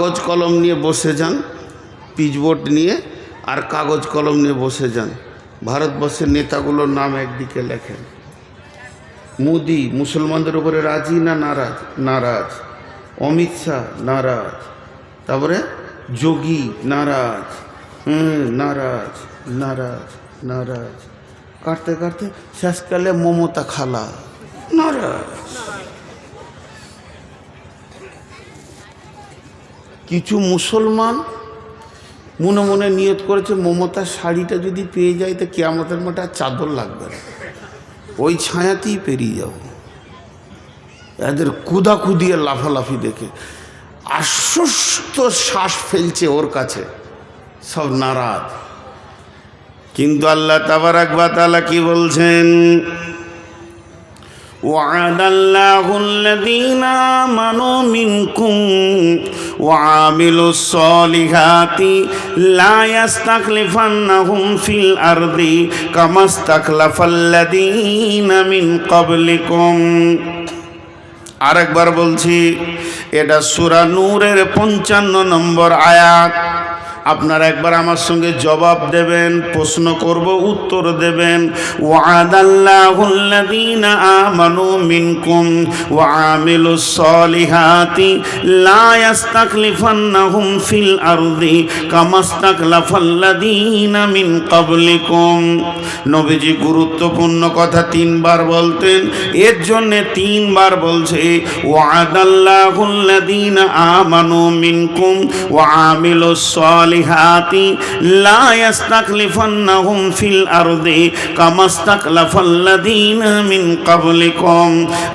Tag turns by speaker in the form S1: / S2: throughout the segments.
S1: কাগজ কলম নিয়ে বসে যান, পিচবোর্ড নিয়ে আর কাগজ কলম নিয়ে বসে যান, ভারতবর্ষের নেতাগুলোর নাম একদিকে লেখেন। মোদি মুসলমানদের উপরে রাজি না নারাজ? নারাজ। অমিত শাহ নারাজ। তারপরে যোগী নারাজ, নারাজ নারাজ নারাজ। কাটতে কাটতে শেষকালে মমতা খালা নারাজ। কিছু মুসলমান মনে মনে নিয়ত করেছে মমতার শাড়িটা যদি পেয়ে যায় তো কিয়ামতের মাঠে আর চাদর লাগবে না, ওই ছায়াতেই পেরিয়ে যাব। এদের কুদাকুদিয়ে লাফালাফি দেখে আশ্বস্ত শ্বাস ফেলছে ওর কাছে, সব নারাজ। কিন্তু আল্লাহ তাবারাক ওয়া তাআলা কি বলছেন? ওয়া'দাল্লাহু আল্লাযীনা আমানু মিনকুম ওয়া আমিলুস সলিহাতি লা ইস্তাখলিফান্নাহুম ফিল আরদি কামা ইস্তাখলাফাল্লাযীনা মিন ক্বাবলিকুম। আরেকবার বলছি, এটা সূরা নূরের 55 নম্বর আয়াত। আপনারা একবার আমার সঙ্গে জবাব দেবেন, প্রশ্ন করব, উত্তর দেবেন। ওয়া'দাল্লাহুল্লাযীনা আমানু মিনকুম ওয়া আমিলুস সলিহাতি লা ইস্তাখলিফান্নাহুম ফিল আরদি কামা ইস্তাখলাফাল্লাযীনা মিন ক্বাবলিকুম। নবীজি গুরুত্বপূর্ণ কথা 3 বার বলতেন, এর জন্য 3 বার বলছে ওয়া'দাল্লাহুল্লাযীনা আমানু মিনকুম ওয়া আমিলুস সলিহাতি লা ইস্তাখলিফান্নাহুম ফিল আরদি কামা ইস্তাখলাফাল্লাযীনা মিন ক্বাবলিকুম।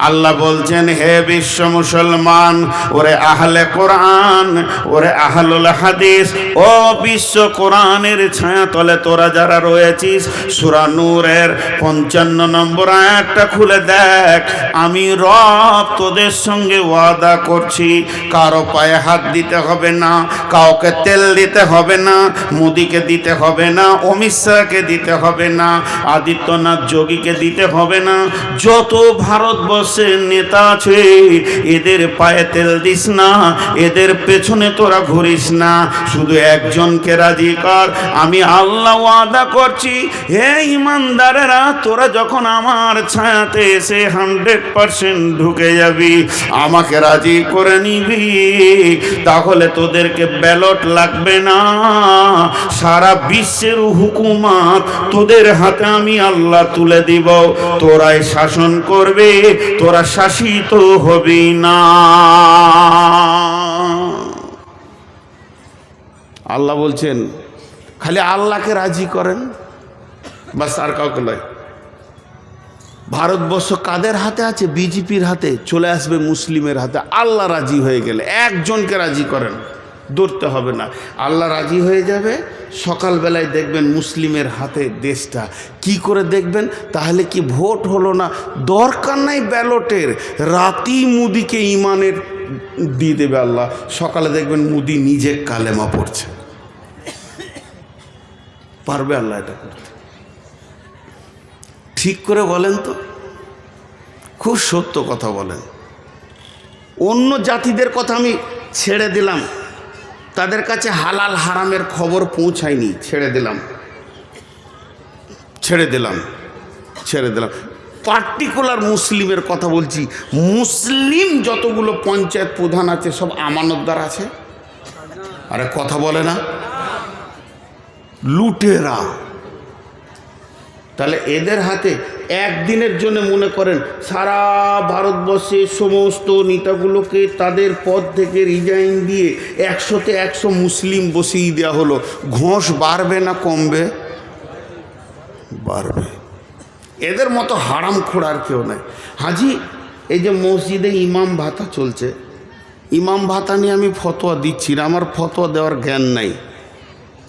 S1: আল্লাহ বলছেন, হে বিশ্ব মুসলমান, ওরে আহলে কোরআন, ওরে আহলুল হাদিস, ও বিশ্ব কোরআনের ছায়াতলে তোরা যারা রয়েছিস, সূরা নূরের 55 নম্বর আয়াতটা খুলে দেখ। আমি রব তোদের সঙ্গে ওয়াদা করছি, কারো পায়ে হাত দিতে হবে না, কাউকে তেল দিতে হবে না, মোদিকে দিতে হবে না, অমিত শাহকে দিতে হবে না, আদিত্যনাথ যোগীকে দিতে হবে না, যত ভারতবর্ষের নেতা আছে এদের পায়ে তেল দিস না, এদের পেছনে তোরা ঘুরিস না, শুধু একজনকে রাজি কর। আমি আল্লাহ ওয়াদা করছি, হে ইমানদারেরা, তোরা যখন আমার ছায়াতে এসে 100% ঢুকে যাবি, আমাকে রাজি করে নিবি, তাহলে তোদেরকে ব্যালট লাগবে না, সারা বিশ্বের হুকুমত তোদের হাতে আমি আল্লাহ তুলে দিব, তোরাই শাসন করবে, তোরা শাসিত হবি না। আল্লাহ বলছেন, খালি আল্লাহকে রাজি করেন, বাস, আর কাউকে নয়। ভারতবর্ষ কাদের হাতে আছে? বিজেপির হাতে, চলে আসবে মুসলিমের হাতে। আল্লাহ রাজি হয়ে গেলে একজনকে রাজি করেন, ধরতে হবে না, আল্লাহ রাজি হয়ে যাবে। সকালবেলায় দেখবেন মুসলিমের হাতে দেশটা। কি করে দেখবেন? তাহলে কি ভোট হলো না? দরকার নাই ব্যালটের, রাতেই মুদিকে ইমানের দিয়ে দেবে আল্লাহ। সকালে দেখবেন মুদি নিজে কালেমা পড়ছে। পারবে আল্লাহ এটা করতে? ঠিক করে বলেন তো, খুব সত্য কথা বলেন। অন্য জাতিদের কথা আমি ছেড়ে দিলাম, তাদের কাছে হালাল হারামের খবর পৌঁছায়নি, ছেড়ে দিলাম। পার্টিকুলার মুসলিমের কথা বলছি। মুসলিম যতগুলো পঞ্চায়েত প্রধান আছে সব আমানতদার আছে। আরে কথা বলে না, লুটেরা। তাহলে এদের হাতে একদিনের জন্য মনে করেন সারা ভারতবর্ষের সমস্ত নেতাগুলোকে তাদের পদ থেকে রিজাইন দিয়ে 100তে 100 মুসলিম বসিয়ে দেওয়া হলো, ঘোষ বাড়বে না কমবে? বাড়বে। এদের মতো হারামখোর আর কেউ নাই। হাজি, এই যে মসজিদে ইমাম ভাতা চলছে, ইমাম ভাতা নিয়ে আমি ফতোয়া দিচ্ছি না, আমার ফতোয়া দেওয়ার জ্ঞান নাই।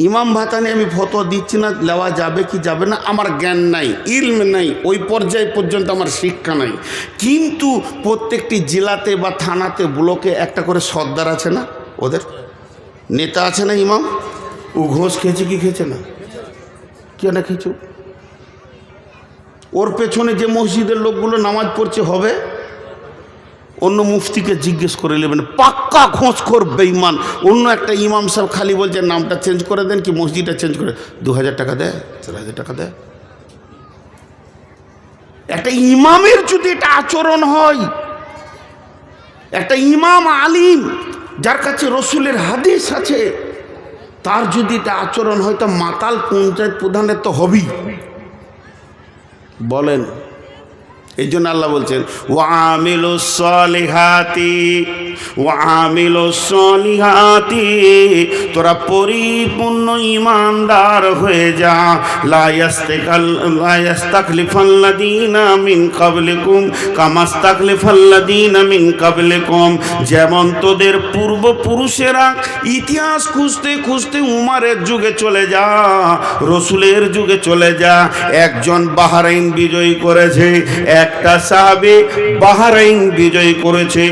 S1: ইমাম ভাতা নিয়ে আমি ফতোয়া দিচ্ছি না, নেওয়া যাবে কি যাবে না আমার জ্ঞান নাই, ইলম নাই, ওই পর্যায় পর্যন্ত আমার শিক্ষা নাই। কিন্তু প্রত্যেকটি জেলাতে বা থানাতে ব্লকে একটা করে সর্দার আছে না, ওদের নেতা আছে না ইমাম, ও ঘোষ খেয়েছে কি খেয়েছে না? কেন খেয়েছো? ওর পেছনে যে মসজিদের লোকগুলো নামাজ পড়ছে হবে, অন্য মুফতিকে জিজ্ঞেস করে নেবেন, পাক্কা খোঁজখোর বেঈমান। অন্য একটা ইমাম সাহেব খালি বলছে নামটা চেঞ্জ করে দেন কি মসজিদটা চেঞ্জ করে, 2000 টাকা দেয়, 4000 টাকা দেয়। একটা ইমামের যদি এটা আচরণ হয়, একটা ইমাম আলিম যার কাছে রসুলের হাদিস আছে, তার যদি এটা আচরণ হয়, তা মাতাল পঞ্চায়েত প্রধানের তো হবেই। বলেন, এই জন্য আল্লাহ বলছেন ওয়ামিলুস সলিহাতি ওয়ামিলুস সলিহাতি, তোরা পরিপূর্ণ ঈমানদার হয়ে যা। লা ইয়াস্তাখলিফাল্লাযীনা মিন ক্বাবলিকুম কামা ইস্তাখলিফাল্লাযীনা মিন ক্বাবলিকুম, যেমন তোদের পূর্বপুরুষেরা ইতিহাস খুঁজতে খুঁজতে উমারের যুগে চলে যা, রসুলের যুগে চলে যা। একজন বাহরাইন বিজয়ী করেছে, একটা সাহাবী বাহরাইন বিজয় করেছে।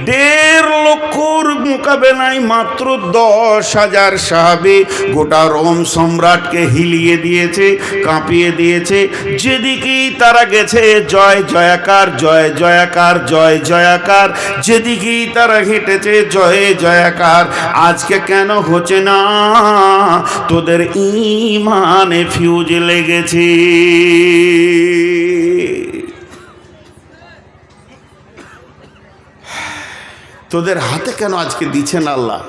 S1: 1.5 লক্ষর মোকাবেলায় মাত্র 10,000 সাহাবী গোটা রোম সম্রাটকে হিলিয়ে দিয়েছে, কাঁপিয়ে দিয়েছে। যেদিকেই তারা গেছে জয় জয়াকার, জয় জয়াকার, জয় জয়াকার। যেদিকেই তারা হেঁটেছে জয় জয়াকার। আজকে কেন হচ্ছে না? তোদের ঈমানে ফিউজ লেগেছে। তোদের হাতে কেন আজকে দিচ্ছেন আল্লাহ?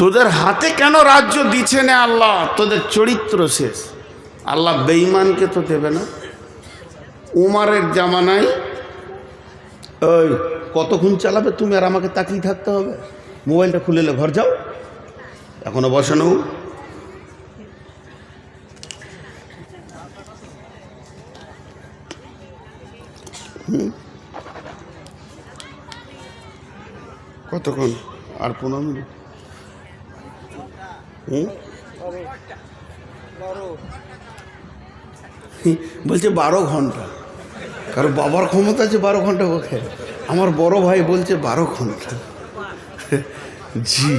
S1: তোদের হাতে কেন রাজ্য দিচ্ছেন আল্লাহ? তোদের চরিত্র শেষ। আল্লাহ বেঈমানকে তো দেবে না। উমারের জামানায় ওই কতক্ষণ চালাবে তুমি, আর আমাকে তাকিয়ে থাকতে হবে? মোবাইলটা খুলে ঘর যাও, এখনো বসানো। কতক্ষণ? আর 15 মিনিট। বলছে 12 ঘন্টা। কারণ বাবার ক্ষমতা আছে 12 ঘন্টা ওকে। আমার বড় ভাই বলছে 12 ঘন্টা। জি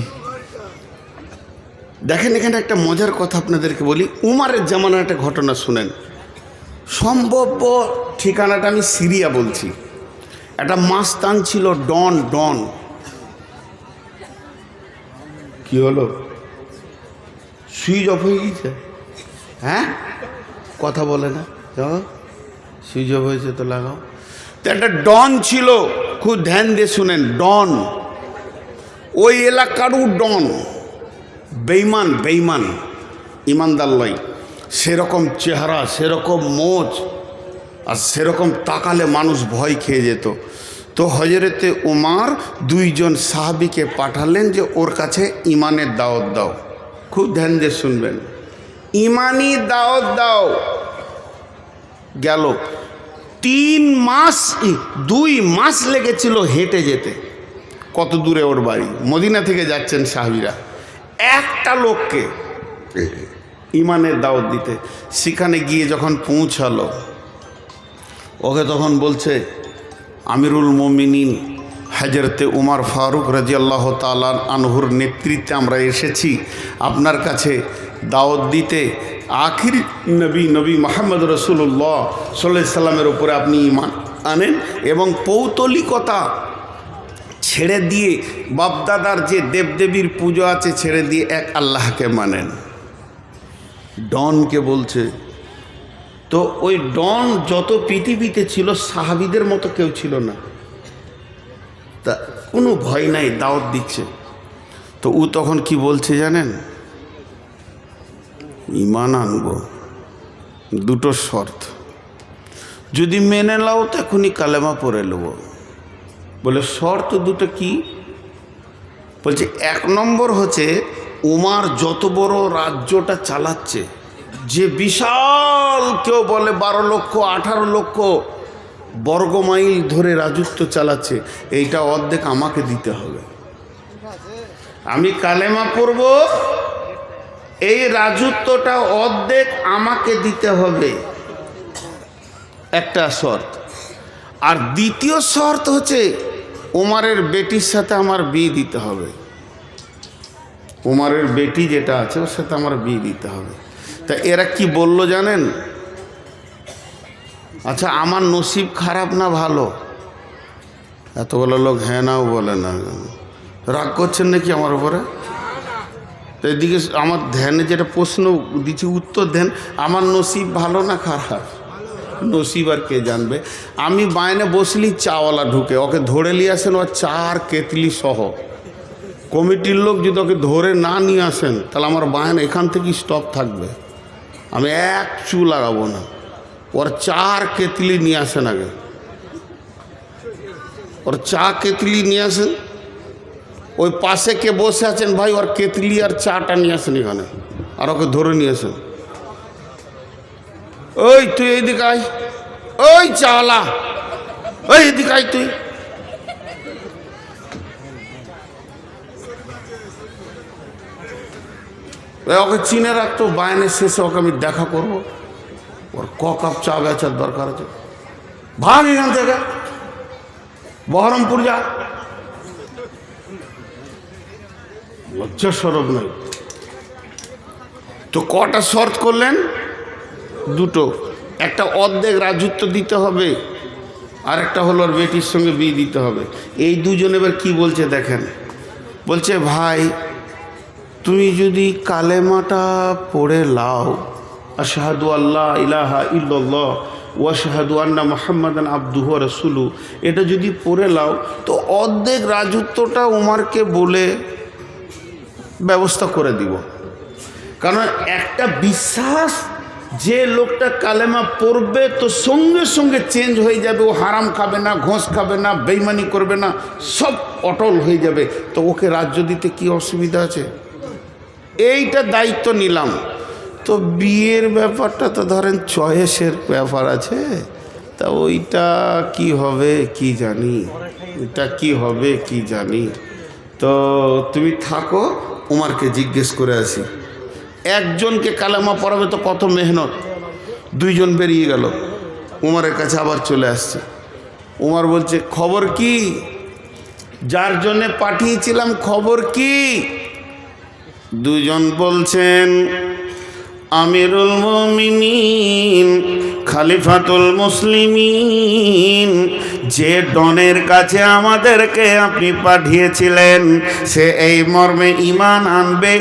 S1: দেখেন, এখানে একটা মজার কথা আপনাদেরকে বলি। উমারের জামানার একটা ঘটনা শুনেন। সম্ভব্য ঠিকানাটা আমি সিরিয়া বলছি। একটা মাস্তান ছিল ডন। ডন কি হলো? সুইচ অফ হয়ে গেছে? হ্যাঁ, কথা বলে না। সুইচ অফ হয়েছে তো লাগাও। তো একটা ডন ছিল, খুব ধ্যান দিয়ে শুনেন। ডন ওই এলাকারও ডন, বেঈমান। বেঈমান, ইমানদার লয়। সেরকম চেহারা, সেরকম মোচ, আর সেরকম তাকালে মানুষ ভয় খেয়ে যেত। তো হযরতে উমার 2 জন সাহাবীকে পাঠালেন যে ওর কাছে ইমানের দাওয়াত দাও। খুব ধ্যান দিয়ে শুনবেন, ইমানি দাওয়াত দাও। গেল 3 মাস, 2 মাস লেগেছিল হেঁটে যেতে। কত দূরে ওর বাড়ি? মদিনা থেকে যাচ্ছেন সাহাবীরা। একটা লোককে ইমানের দাওয়াত দিতে। সেখানে গিয়ে যখন পৌঁছালো, ওকে তখন বলছে আমিরুল মুমিনিন হযরতে উমর ফারুক রাদিয়াল্লাহু তাআলা আনহুর নেতৃত্বে আমরা এসেছি আপনার কাছে দাওয়াত দিতে। আখির নবী মুহাম্মদ রাসূলুল্লাহ সাল্লাল্লাহু আলাইহি সাল্লামের উপরে আপনি ঈমান আনেন এবং পৌতলিকতা ছেড়ে দিয়ে, বাপদাদার যে দেবদেবীর পুজো আছে ছেড়ে দিয়ে এক আল্লাহকে মানেন। ডনকে বলছে। তো ওই ডন যত পৃথিবীতে ছিল সাহাবীদের মতো কেউ ছিল না। তা কোনো ভয় নাই, দাওয়াত দিচ্ছে। তো ও তখন কি বলছে জানেন? ঈমান আনবো, 2টো শর্ত। যদি মেনে নাও তো এখনই কালেমা পড়ে নেব। বলে শর্ত 2টো কি? বলছে 1 নম্বর হচ্ছে উমার যত বড় রাজ্যটা চালাচ্ছে, যে বিশাল, কেউ বলে 12 লক্ষ 18 লক্ষ বর্গমাইল ধরে রাজত্ব চালাচ্ছে, এইটা অর্ধেক আমাকে দিতে হবে। আমি কালেমা পড়ব, এই রাজত্বটা অর্ধেক আমাকে দিতে হবে, একটা শর্ত। আর দ্বিতীয় শর্ত হচ্ছে উমারের বেটির সাথে আমার বিয়ে দিতে হবে। উমারের বেটি যেটা আছে ওর সাথে আমার বিয়ে দিতে হবে। তা এরা কি বলল জানেন? আচ্ছা, আমার নসিব খারাপ না ভালো?
S2: এতগুলো লোক হ্যাঁ নাও বলে না, রাগ করছেন নাকি আমার উপরে? তো এদিকে আমার ধ্যানে যেটা প্রশ্ন দিচ্ছি উত্তর দেন। আমার নসিব ভালো না খারাপ? নসিব আর কে জানবে। আমি বাইনে বসলি চাওয়ালা ঢুকে ওকে ধরে নিয়ে আসেন, ও চার কেতলি সহ। কমিটির লোক যদি ওকে ধরে না নিয়ে আসেন তাহলে আমার বায়ন এখান থেকেই স্টপ থাকবে, আমি এক চু লাগাবো না। ওর চার কেতলি নিয়ে আসেন, আগে ওর চা কেতলি নিয়ে আসেন। ওই পাশে কে বসে আছেন ভাই, ওর কেতলি আর চাটা নিয়ে আসেন এখানে, আর ওকে ধরে নিয়ে আসেন। ওই তুই এইদিকে আয়, ওই চাওয়ালা, ওই এদিকে আয় তুই। ওকে চিনে রাখতো, বায়নের শেষে ওকে আমি দেখা করবো। ওর ক কাপ চা বেচার দরকার আছে, ভাগ এখান থেকে, বহরমপুর যা। লজ্জা সরব নাই তো। কটা শর্ত করলেন? দুটো। একটা অর্ধেক রাজত্ব দিতে হবে, আর একটা হলো ওর বেটির সঙ্গে বিয়ে দিতে হবে। এই দুজন এবার কি বলছে দেখেন। বলছে ভাই তুমি যদি কালেমাটা পড়ে লাও, আশহাদু আল্লাহ ইলাহা ইল্লাল্লাহ ওয়া আশহাদু আন্না মুহাম্মাদান আবদুহু ওয়া রাসূলুহু, এটা যদি পড়ে লাও তো অর্ধেক রাজত্বটা উমারকে বলে ব্যবস্থা করে দিব। কারণ একটা বিশ্বাস, যে লোকটা কালেমা পড়বে তো সঙ্গে সঙ্গে চেঞ্জ হয়ে যাবে। ও হারাম খাবে না, ঘোষ খাবে না, বেইমানি করবে না, সব অটল হয়ে যাবে। তো ওকে রাজ্য দিতে কি অসুবিধা আছে? এইটা দায়িত্ব নিলাম। তো বিয়ের ব্যাপারটা তো ধরেন চয়েসের ব্যাপার আছে, তা ওইটা কি হবে কি জানি, এটা কি হবে কি জানি। তো তুমি থাকো, উমারকে জিজ্ঞেস করে আসি। একজনকে কালেমা পড়াবে তো কত মেহনত। দুইজন বেরিয়ে গেল, উমারের কাছে আবার চলে আসছে। উমার বলছে খবর কি, যার জন্যে পাঠিয়েছিলাম খবর কি? দুজন বলছেন আমিরুল মুমিনিন খলিফাতুল মুসলিমিন, যে ডনের কাছে আমাদেরকে আপনি পাঠিয়েছিলেন সে এই মর্মে ঈমান আনবে।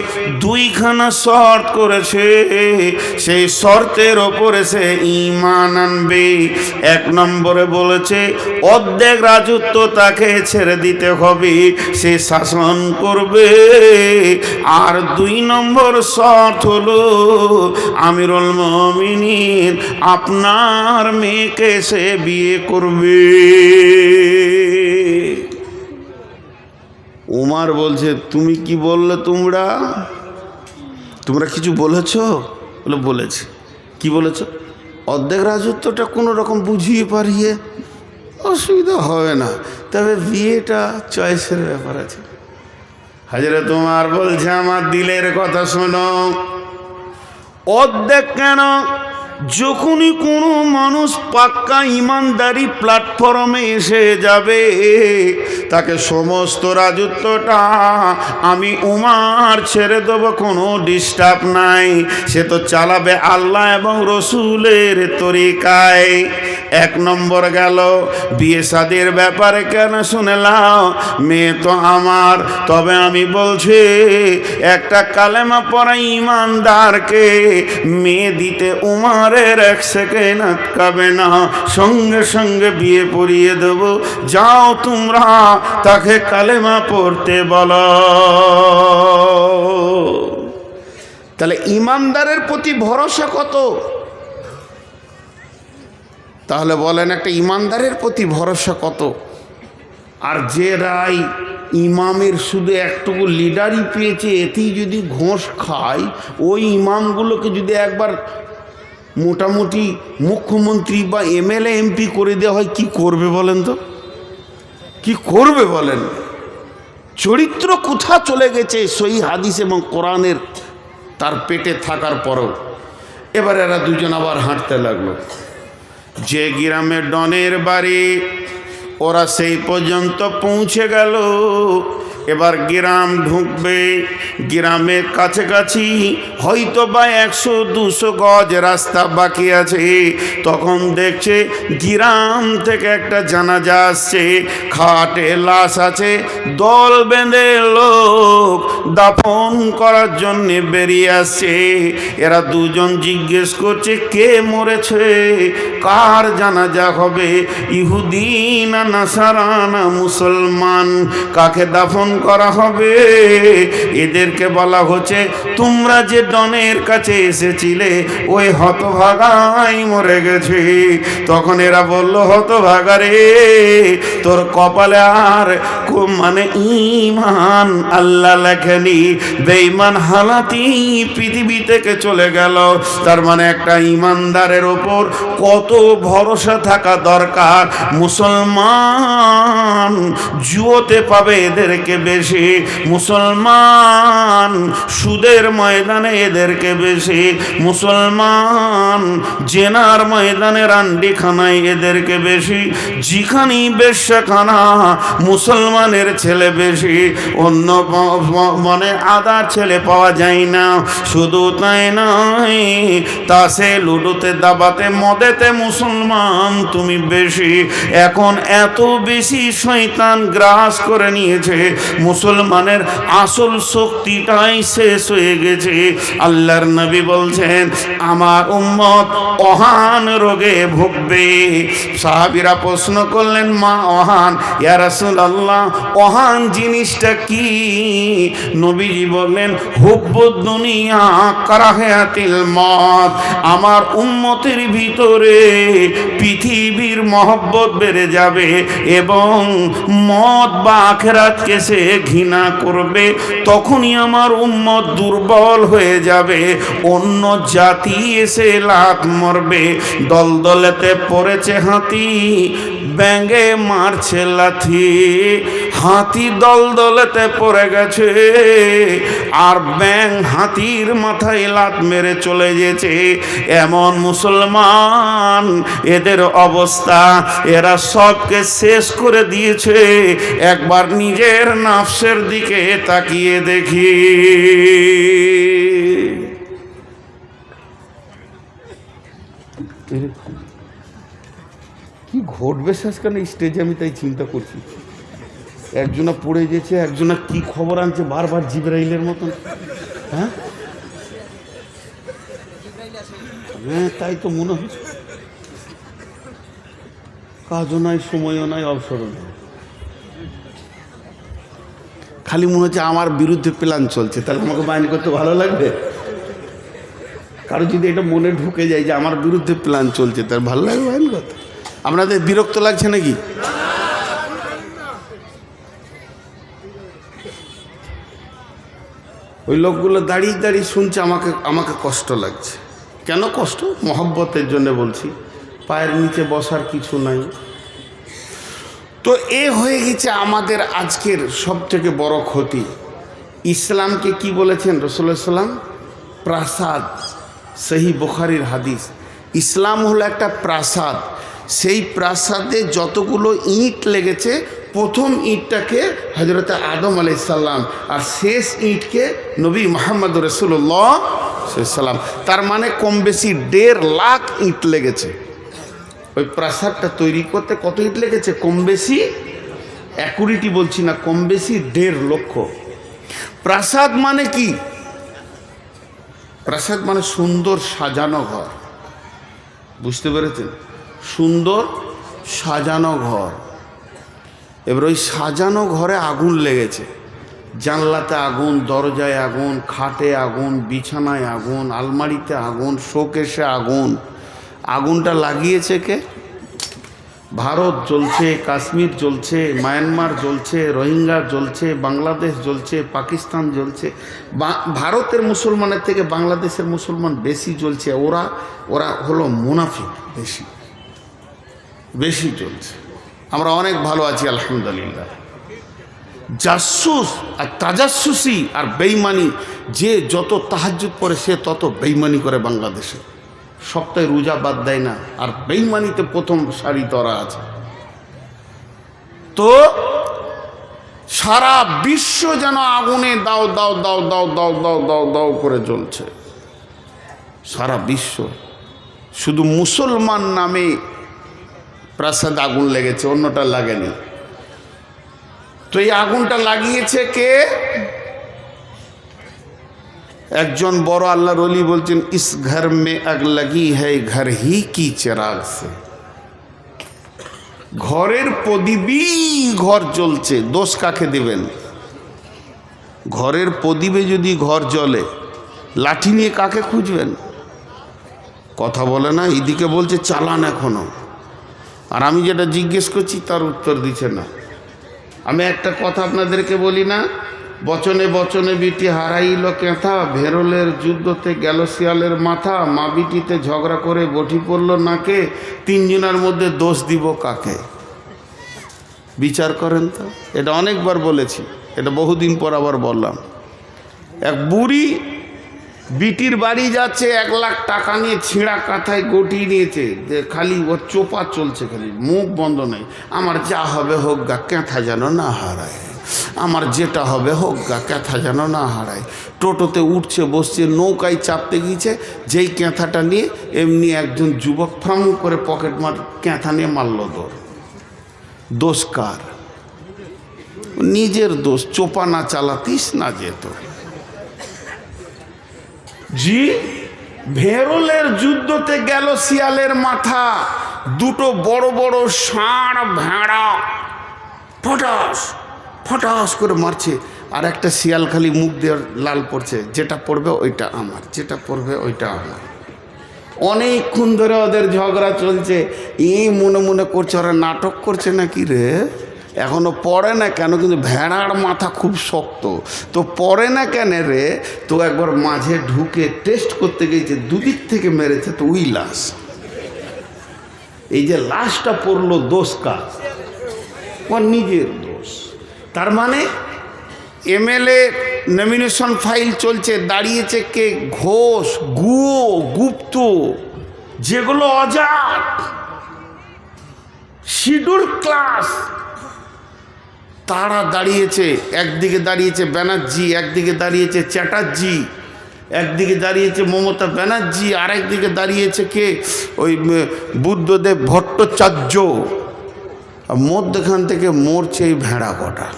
S2: দুইখানা শর্ত করেছে, সেই শর্তের ওপরে সে ঈমান আনবে। এক নম্বরে বলেছে অর্ধেক রাজত্ব তাকে ছেড়ে দিতে হবে, সে শাসন করবে। আর দুই নম্বর শর্ত হলো আমিরুল মুমিনিন আপনার মেয়েকে সে বিয়ে করবে। উমার বলছে তুমি কি বললে? তোমরা কিছু বলেছ? বলে বলেছি। কি বলেছ? অর্ধেক রাজত্বটা কোনো রকম বুঝিয়ে পারিয়ে, অসুবিধা হবে না, তবে বিয়েটা চয়েসের ব্যাপার আছে। হযরত উমর বলছে আমার দিলের কথা শোনো। অর্ধেক কেন, যখনই কোনো মানুষ পাক্কা ইমানদারি প্ল্যাটফর্মে এসে যাবে তাকে সমস্ত রাজত্বটা আমি উমার ছেড়ে দেবো, কোনো ডিস্টার্ব নাই। সে তো চালাবে আল্লাহ এবং রসুলের তরিকায়। এক নম্বর গেল। বিয়ে শাদির ব্যাপারে কেন শুনলাম? মেয়ে তো আমার, তবে আমি বলছি একটা কালেমা পড়া ইমানদারকে মেয়ে দিতে উমারের এক সেকেন্ড আটকাবে না, সঙ্গে সঙ্গে বিয়ে পড়িয়ে দেব। যাও তোমরা তাকে কালেমা পড়তে বলো। তাহলে ইমানদারের প্রতি ভরসা কত? তাহলে বলেন একটা ইমানদারের প্রতি ভরসা কত? আর যে রায় ইমামের শুধু একটুকু লিডারই পেয়েছে, এতেই যদি ঘোষ খায়, ওই ইমামগুলোকে যদি একবার মোটামুটি মুখ্যমন্ত্রী বা এমএলএ এমপি করে দেওয়া হয়, কি করবে বলেন তো? কি করবে বলেন? চরিত্র কোথা চলে গেছে সহি হাদিস এবং কোরআনের তার পেটে থাকার পরও। এবার এরা দুজন আবার হাঁটতে লাগলো। যে গ্রামে ডনের বাড়ি ওরা সেই পর্যন্ত পৌঁছে গেল। এবার গ্রাম ঢুকবে, গ্রামের কাছাকাছি হয়তো বা 100-200 গজ রাস্তা বাকি আছে। তখন দেখছে গ্রাম থেকে একটা জানাজা আসছে, খাটে লাশ আছে, দল বেঁধে লোক দাফন করার জন্য বেরিয়ে আসছে। এরা দুজন জিজ্ঞেস করছে কে মরেছে, কার জানাজা হবে, ইহুদি না নাসারা না মুসলমান, কাকে দাফন করা হবে? এদেরকে বলা হচ্ছে তোমরা যে ডনের কাছে এসেছিলে ওই হতভাগাই মরে গেছে। তখন এরা বলল হতভাগা রে, তোর কপালে আর মানে ঈমান আল্লাহ লেখেনি, বেঈমান হালাতি পৃথিবী থেকে চলে গেল। তার মানে একটা ঈমানদারের ওপর কত ভরসা থাকা দরকার। মুসলমান জুয়োতে পাবে এদেরকে বেশি, মুসলমান সুদের ময়দানে এদেরকে বেশি, মুসলমান জেনার ময়দানে রান্ডিখানায় এদেরকে বেশি, যেখানে বেশ্যাখানা মুসলমানের ছেলে বেশি, অন্য মানে আদার ছেলে পাওয়া যায় না। শুধু তাই নয়, তাসে লুডুতে দাবাতে মদেতে মুসলমান তুমি বেশি। এখন এত বেশি শয়তান গ্রাস করে নিয়েছে, মুসলমানের আসল শক্তিটাই শেষ হয়ে গেছে। আল্লাহর নবী বলছেন আমার উম্মত অহান রোগে ভুগবে। সাহাবীরা প্রশ্ন করলেন মা অহান, ইয়া রাসূলুল্লাহ অহান জিনিসটা কি? নবীজি বললেন হুব্বুদ দুনিয়া কারাহাতিল মত, আমার উম্মতের ভিতরে পৃথিবীর মহব্বত বেড়ে যাবে এবং মত বা আখিরাতকে সে ঘৃণা করবে। তখনই আমার উম্মত দুর্বল হয়ে যাবে, অন্য জাতি এসে লাত মরবে। দলদলেতে পড়েছে হাতি, ব্যাঙে মারছে লাথি, হাতি দলদলেতে পড়ে গেছে আর ব্যাঙ হাতির মাথায় লাত মেরে চলে গেছে। এমন মুসলমান এদের অবস্থা, এরা সবকে শেষ করে দিয়েছে। একবার নিজের নাফসের দিকে তাকিয়ে দেখি। কি ঘটবে শেষখানে স্টেজে, আমি তাই চিন্তা করছি। একজনা পড়ে গেছে, একজনা কি খবর আনছে বারবার জিবরাইলের মতন। হ্যাঁ হ্যাঁ, তাই তো মনে হচ্ছে। কাজও নাই, সময়ও নাই, অবসরও নাই, খালি মনে হচ্ছে আমার বিরুদ্ধে প্ল্যান চলছে। তাহলে আমাকে বাহিনী করতে ভালো লাগবে? কারো যদি এটা মনে ঢুকে যায় যে আমার বিরুদ্ধে প্ল্যান চলছে, তার ভালো লাগবে বাহিনী করতে? আপনাদের বিরক্ত লাগছে নাকি? ওই লোকগুলো দাঁড়িয়ে দাঁড়িয়ে শুনছে, আমাকে কষ্ট লাগছে। কেন কষ্ট? মহব্বতের জন্য বলছি। পায়ের নিচে বসার কিছু নাই। তো এ হয়ে গেছে আমাদের আজকের সব থেকে বড় ক্ষতি। ইসলামকে কি বলেছেন রাসূলুল্লাহ সাল্লাল্লাহু আলাইহি ওয়াসাল্লাম? প্রাসাদ। সহিহ বুখারীর হাদিস। ইসলাম হলো একটা প্রাসাদ। সেই প্রাসাদে যতগুলো ইট লেগেছে, প্রথম ইটটাকে হযরত আদম আলাইহিস সালাম আর শেষ ইটকে নবী মুহাম্মদ রাসূলুল্লাহ সাল্লাল্লাহু আলাইহি ওয়াসাল্লাম। তার মানে কম বেশি 1.5 লাখ ইট লেগেছে। ওই প্রাসাদটা তৈরি করতে কত ইট লেগেছে? কম বেশি, অ্যাকুরেটি বলছি না, কম বেশি 1.5 লক্ষ। প্রাসাদ মানে কি? প্রাসাদ মানে সুন্দর সাজানো ঘর। বুঝতে পেরেছেন? সুন্দর সাজানো ঘর। এবার ওই সাজানো ঘরে আগুন লেগেছে, জানলাতে আগুন, দরজায় আগুন, খাটে আগুন, বিছানায় আগুন, আলমারিতে আগুন, শোকেসে আগুন। আগুনটা লাগিয়েছে কে? ভারত জ্বলছে, কাশ্মীর জ্বলছে, মায়ানমার জ্বলছে, রোহিঙ্গা জ্বলছে, বাংলাদেশ জ্বলছে, পাকিস্তান জ্বলছে। ভারতের মুসলমানের থেকে বাংলাদেশের মুসলমান বেশি জ্বলছে। ওরা হলো মুনাফিক, বেশি জ্বলছে। আমরা অনেক ভালো আছি আলহামদুলিল্লাহ। জাসুস আর তাজাসুসি আর বেইমানি, যে যত তাহাজ্জুদ পড়ে সে তত বেইমানি করে বাংলাদেশে। সপ্তাহে রোজা বাদ দেয় না, আর বেইমানিতে প্রথম সারি ধরা আছে। তো সারা বিশ্ব যেন আগুনে দাও দাও দাও দাও দাও দাও দাও দাও করে জ্বলছে। সারা বিশ্ব, শুধু মুসলমান নামে প্রাসাদ আগুন লেগেছে, অন্যটা লাগেনি। তো এই আগুনটা লাগিয়েছে কে? একজন বড় আল্লাহর ওলি বলছেন, ইস ঘর মে আগ লাগি হ্যায় ঘর হি কি চিরাগ সে। ঘরের প্রদীপই ঘর জ্বলছে, দোষ কাকে দেবেন? ঘরের প্রদীপে যদি ঘর জ্বলে, লাঠি নিয়ে কাকে খুঁজবেন? কথা বলে না, এদিকে বলছে চালান এখনো, আর আমি যেটা জিজ্ঞেস করছি তার উত্তর দিচ্ছে না। আমি একটা কথা আপনাদেরকে বলি না, বচনে বচনে বিটি হারাইল কেঁথা, ভেরলের যুদ্ধতে গেল শিয়ালের মাথা, মা বিটিতে ঝগড়া করে বটি পড়ল নাকে, তিনজনের মধ্যে দোষ দিব কাকে? বিচার করেন তো। এটা অনেকবার বলেছি, এটা বহুদিন পর আবার বললাম। এক বুড়ি বিটির বাড়ি যাচ্ছে, 1 লাখ টাকা নিয়ে ছিঁড়া কাঁথায় গটিয়ে নিয়েছে, খালি ওর চোপা চলছে, খালি মুখ বন্ধ নেই। আমার যা হবে হোক গা, কেঁথা যেন না হারায়, আমার যেটা হবে হোক গা, কেঁথা যেন না হারায়। টোটোতে উঠছে বসছে, নৌকায় চাপতে গিয়েছে, যেই কেঁথাটা নিয়ে এমনি একজন যুবক ফাং করে পকেট মার কেঁথা নিয়ে মারল দৌড়। দোষ কার? নিজের দোষ, চোপা না চালাতিস না যেত। জি, ভেরলের যুদ্ধতে গেল শিয়ালের মাথা, দুটো বড় বড় ষাঁড় ভেড়া ফটাস ফটাস করে মারছে, আর একটা শিয়াল খালি মুখ দিয়ে লাল পড়ছে, যেটা পড়বে ওইটা আমার, যেটা পড়বে ওইটা আমার। অনেকক্ষণ ধরে ওদের ঝগড়া চলছে। এই মনে মনে করছে ওরা নাটক করছে নাকি রে, এখনো পড়ে না কেন? কিন্তু ভেড়ার মাথা খুব শক্ত, তো পড়ে না কেন রে? তো একবার মাঝে ঢুকে টেস্ট করতে গিয়েছে, দুদিক থেকে মেরেছে, তো ওই লাশ। এই যে লাশটা পড়লো, দোষ কার? ওর নিজের দোষ। তার মানে এমএলএ নমিনেশন ফাইল চলছে, দাঁড়িয়েছে কে? ঘোষ, গুয়ো, গুপ্ত, যেগুলো অজাত শিডিউল ক্লাস, তারা দাঁড়িয়েছে। একদিকে দাঁড়িয়েছে ব্যানার্জি, একদিকে দাঁড়িয়েছে চ্যাটার্জি, একদিকে দাঁড়িয়েছে মমতা ব্যানার্জি, আরেকদিকে দাঁড়িয়েছে কে? ওই বুদ্ধদেব ভট্টাচার্য। মধ্যখান থেকে মরছে এই ভেড়া কটা,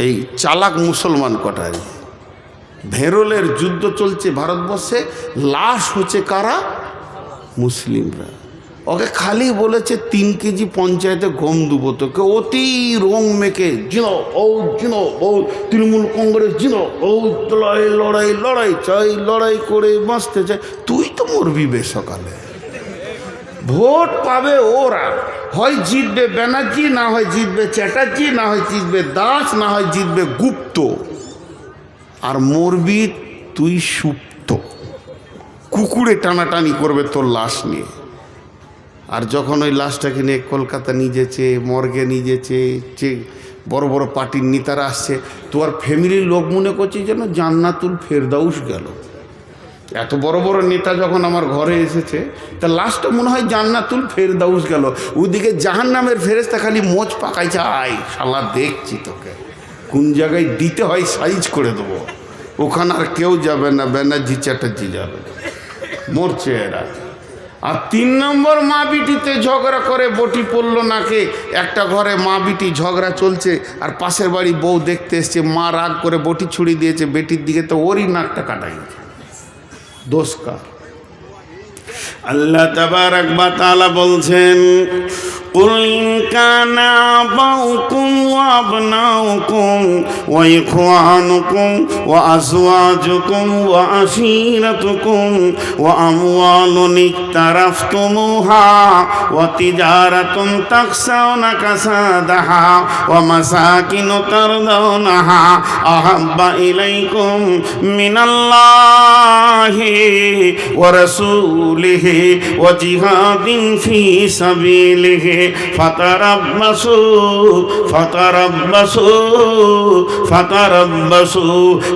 S2: এই চালাক মুসলমান কটার। ভেরলের যুদ্ধ চলছে ভারতবর্ষে, লাশ হচ্ছে কারা? মুসলিমরা। ওকে খালি বলেছে 3 কেজি পঞ্চায়েতে গম দেবো তোকে, অতি রং মেখে জিনো ও জিনো ও তৃণমূল কংগ্রেস জিনো ও লড়াই লড়াই লড়াই চাই, লড়াই করে বাঁচতে চাই। তুই তো মরবি বেসকালে। ভোট পাবে ওরা, হয় জিতবে ব্যানার্জি, না হয় জিতবে চ্যাটার্জি, না হয় জিতবে দাস, না হয় জিতবে গুপ্ত, আর মরবি তুই সুপ্ত। কুকুরে টানাটানি করবে তোর লাশ নিয়ে। আর যখন ওই লাশটাকে নিয়ে কলকাতা নিয়ে যেছে, মর্গে নিয়ে যেছে, যে বড় বড় পার্টির নেতারা আসছে, তোর ফ্যামিলির লোক মনে করছে যেন জান্নাতুল ফেরদাউস গেল। এত বড় বড় নেতা যখন আমার ঘরে এসেছে, তা লাশটা মনে হয় জান্নাতুল ফেরদাউস গেল। ওদিকে জাহান্নামের ফেরেশতা খালি মোচ পাকাইছে, আয় শালা দেখছি তোকে কোন জায়গায় দিতে হয়, সাইজ করে দেবো। ওখানে আর কেউ যাবে না, ব্যানার্জি চ্যাটার্জি যাবে, মরছে এরা। আর 3 নম্বর, মা বিটিতে ঝগড়া করে বটি পড়ল নাকে। একটা ঘরে মা বিটি ঝগড়া চলছে, আর পাশের বাড়ি বউ দেখতে এসছে, মা রাগ করে বটি ছুড়ে দিয়েছে বেটির দিকে, তো ওরই নাকটা কাটা গেছে। দোষ কার? আল্লাহ তাবারাক ওয়া তাআলা বলছেন, قل إن كان آباؤكم وأبناؤكم وإخوانكم وأزواجكم وعشيرتكم وأموال اقترفتموها وتجارة تخشون كسادها ومساكن ترضونها أحب إليكم من الله ورسوله وجهاد في سبيله
S1: ফাতারাব্বাসু ফাতারাব্বাসু ফাতারাব্বাসু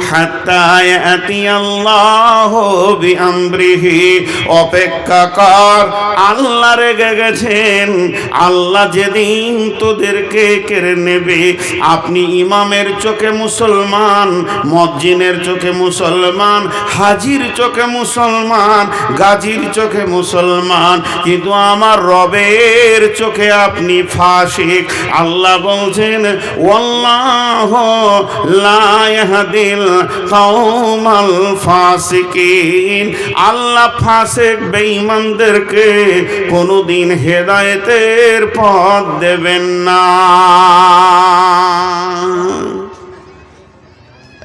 S1: হাত্তা ইয়াতিয়াল্লাহু বিআমরিহি। অপেক্ষা কর, আল্লাহ রেগে গেছেন, আল্লাহ যেদিন তোদেরকে কেড়ে নেবে। আপনি ইমামের চোখে মুসলমান, মজ্জিনের চোখে মুসলমান, হাজির চোখে মুসলমান, গাজীর চোখে মুসলমান, কিন্তু আমার রবের চোখে আপনি ফাসিক। আল্লাহ বলছেন ওয়াল্লাহু লা ইয়াহদিল কওমাল ফাসিকিন। আল্লাহ ফাসিক বেঈমানদেরকে কোনোদিন হেদায়েতের পথ দেবেন না।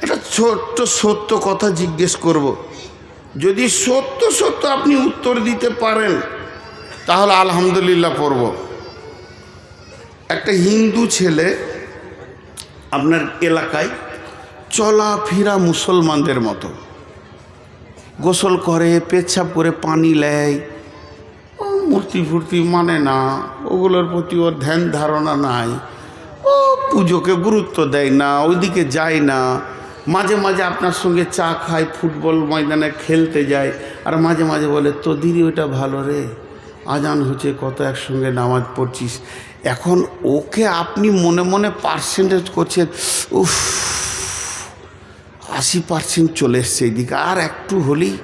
S1: একটা ছোট্ট সত্য কথা জিজ্ঞেস করব, যদি সত্য সত্য আপনি উত্তর দিতে পারেন তাহলে আলহামদুলিল্লাহ পড়ব। একটা হিন্দু ছেলে আপনার এলাকায় চলাফেরা মুসলমানদের মতো, গোসল করে, পেচ্ছাপ করে, পানি নেয়, মূর্তি ফুর্তি মানে না, ওগুলোর প্রতি ওর ধ্যান ধারণা নাই, ও পুজোকে গুরুত্ব দেয় না, ওইদিকে যায় না। মাঝে মাঝে আপনার সঙ্গে চা খায়, ফুটবল ময়দানে খেলতে যায়, আর মাঝে মাঝে বলে তো দিদি ওইটা ভালো রে, আজান হচ্ছে কত, একসঙ্গে নামাজ পড়ছিস। এখন ওকে আপনি মনে মনে পার্সেন্টেজ করছেন, উফ 80% চলে এসছে এইদিকে, আর একটু হলেই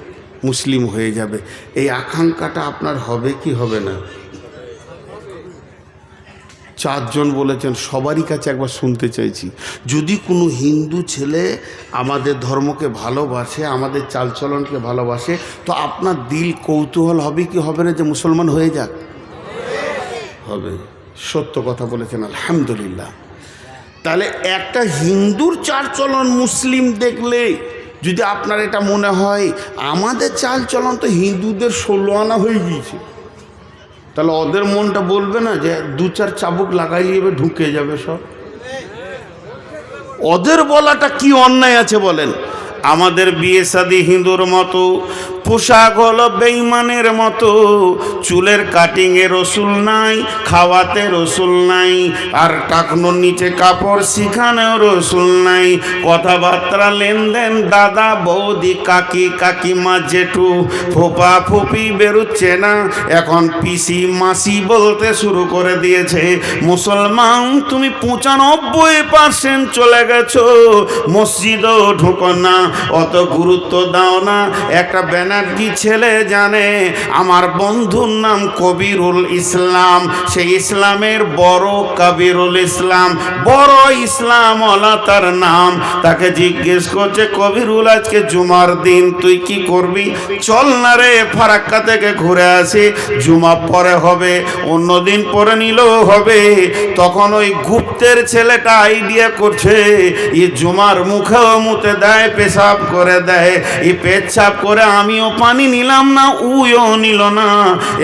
S1: মুসলিম হয়ে যাবে। এই আকাঙ্ক্ষাটা আপনার হবে কি হবে না? 4 জন বলেছেন, সবারই কাছে একবার শুনতে চাইছি। যদি কোনো হিন্দু ছেলে আমাদের ধর্মকে ভালোবাসে, আমাদের চালচলনকে ভালোবাসে, তো আপনার দিল কৌতূহল হবে কি হবে না যে মুসলমান হয়ে যাক? হবে। সত্য কথা বলেছেন, আলহামদুলিল্লাহ। তাহলে একটা হিন্দুর চালচলন মুসলিম দেখলে যদি আপনার এটা মনে হয় আমাদের চালচলন তো হিন্দুদের 16 আনা হয়ে গিয়েছে, তাহলে ওদের মনটা বলবে না যে 2-4 চাবুক লাগাই যাবে, ঢুকে যাবে সব? ওদের বলাটা কি অন্যায় আছে বলেন? আমাদের বিয়ে শাদী হিন্দুর মতো, পোশাক হলো বেঈমানের মতো, চুলের কাটিংয়ে রসুল নাই, খাওয়াতে রসুল নাই, আর টাকনোর নিচে কাপড় শিখানেও রসুল নাই। কথাবার্তা লেনদেন দাদা বৌদি কাকি কাকিমা জেঠু ফোপা ফুপি বেরোচ্ছে না, এখন পিসি মাসি বলতে শুরু করে দিয়েছে। মুসলমান তুমি 95% চলে গেছো, মসজিদও ঢুকো না, অত গুরুত্ব দাও না। একটা ব্যানার্জি ছেলে জানে আমার বন্ধুর নাম কবিরুল ইসলাম, সেই ইসলামের বড় কবিরুল ইসলাম, বড় ইসলাম ওয়ালা তার নাম। তাকে জিজ্ঞেস করছে, কবিরুল আজকে জুমার দিন তুই কি করবি? চল না রে ফারাক্কা থেকে ঘুরে আসি, জুমা পরে হবে, অন্য দিন পরে নিলেও হবে। তখন ওই গুপ্তের ছেলেটা আইডিয়া করছে, ই জুমার মুখেও মুতে দেয়, পেশাব করে দেয়, এই পেচ্ছাপ করে আমিও পানি নিলাম না, উইও নিল না,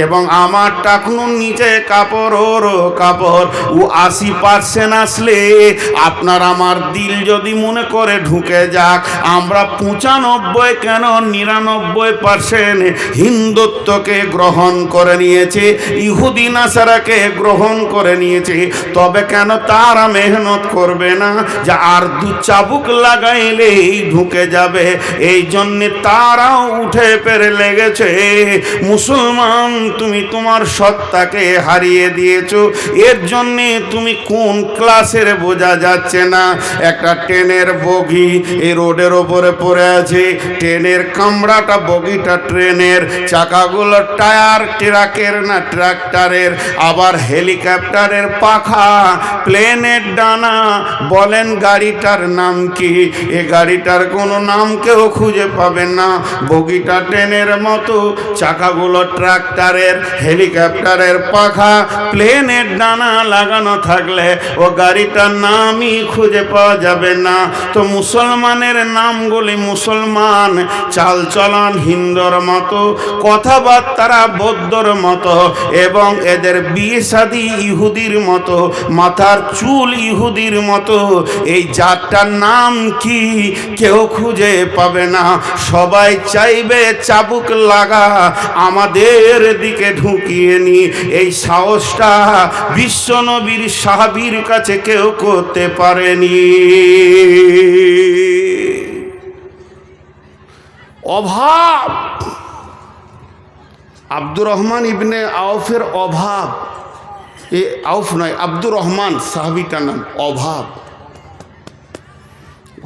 S1: এবং আমার টাকনুর নিচে কাপড় ওরও কাপড়। ও 80% আসলে আপনার আমার দিল যদি মনে করে ঢুকে যাক, আমরা 95 কেন 99% হিন্দুত্বকে গ্রহণ করে নিয়েছে, ইহুদি নাসারাকে গ্রহণ করে নিয়েছে। তবে কেন তারা মেহনত করবে না যে আর 2 চাবুক লাগাইলেই ঢুকে যাবে? এই জন্যে তারাও উঠে পেরে লেগেছে। মুসলমান তুমি তোমার সত্তাকে হারিয়ে দিয়েছো, এর জন্যে তুমি কোন ক্লাসের বোঝা যাচ্ছে না। একটা ট্রেনের বগি এই রোডের ওপরে পড়ে আছে, ট্রেনের কামড়াটা বগিটা ট্রেনের, চাকাগুলো টায়ার ট্রাকের না ট্রাক্টরের, আবার হেলিকপ্টারের পাখা, প্লেনের ডানা। বলেন গাড়িটার নাম কি? এ গাড়িটার কোনো নাম কেউ খুঁজে পাবেন না। বগিটা ট্রেনের মতো, চাকাগুলো ট্রাক্টরের, হেলিকপ্টারের পাখা, প্লেনের ডানা লাগানো থাকলে ও গাড়িটার নামই খুঁজে পাওয়া যাবে না। তো মুসলমানের নামগুলি মুসলমান, চালচলন হিন্দুর মতো, কথাবার্তা বৌদ্ধর মতো, এবং এদের বিয়ে শাদী ইহুদির মতো, মাথার চুল ইহুদির মতো। এই জাতটার নাম কি কেউ খুঁজে পাবে না। সবাই চাইবে চাবুক লাগা আমাদের দিকে ঢুকিয়ে নি। এই সাহসটা বিশ্বনবীর সাহাবীর কাছে কেউ করতে পারেনি। অভাব, আব্দুর রহমান ইবনে আউফের অভাব, এ আউফ নয়, আব্দুর রহমান সাহাবীটার নাম। অভাব,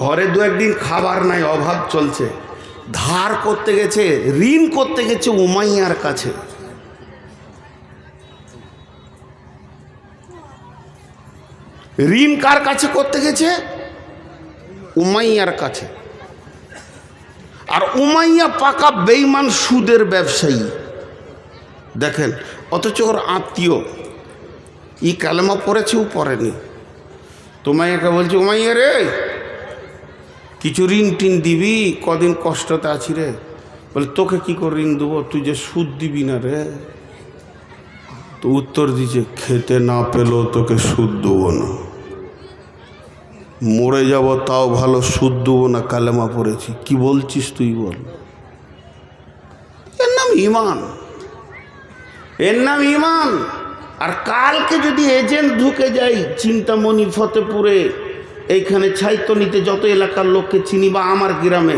S1: ঘরে দু একদিন খাবার নাই, অভাব চলছে, ধার করতে গেছে, ঋণ করতে গেছে উমাইয়ার কাছে। ঋণ কার কাছে করতে গেছে? উমাইয়ার কাছে। আর উমাইয়া পাকা বেঈমান সুদের ব্যবসায়ী, দেখেন, অথচ ওর আত্মীয়, ই কালেমা পড়েছে, ও পড়েনি। উমাইয়াকে বলছে, উমাইয়া রে, কিছু ঋণ টিন দিবি, কদিন কষ্টতে আছি রে। বলে, তোকে কি করে ঋণ দেবো, তুই যে সুদ দিবি না রে। তো উত্তর দিচ্ছে, খেতে না পেলেও তোকে সুদ দেবো না, মরে যাব তাও ভালো, সুদ দেবো না, কালেমা পড়েছি। কি বলছিস তুই বল? এর নাম ঈমান, এর নাম ঈমান। আর কালকে যদি এজেন্ট ঢুকে যাই চিন্তামণি, ফতেপুরে, এইখানে ছাইতো নিতে, যত এলাকার লোককে চিনি, বা আমার গ্রামে,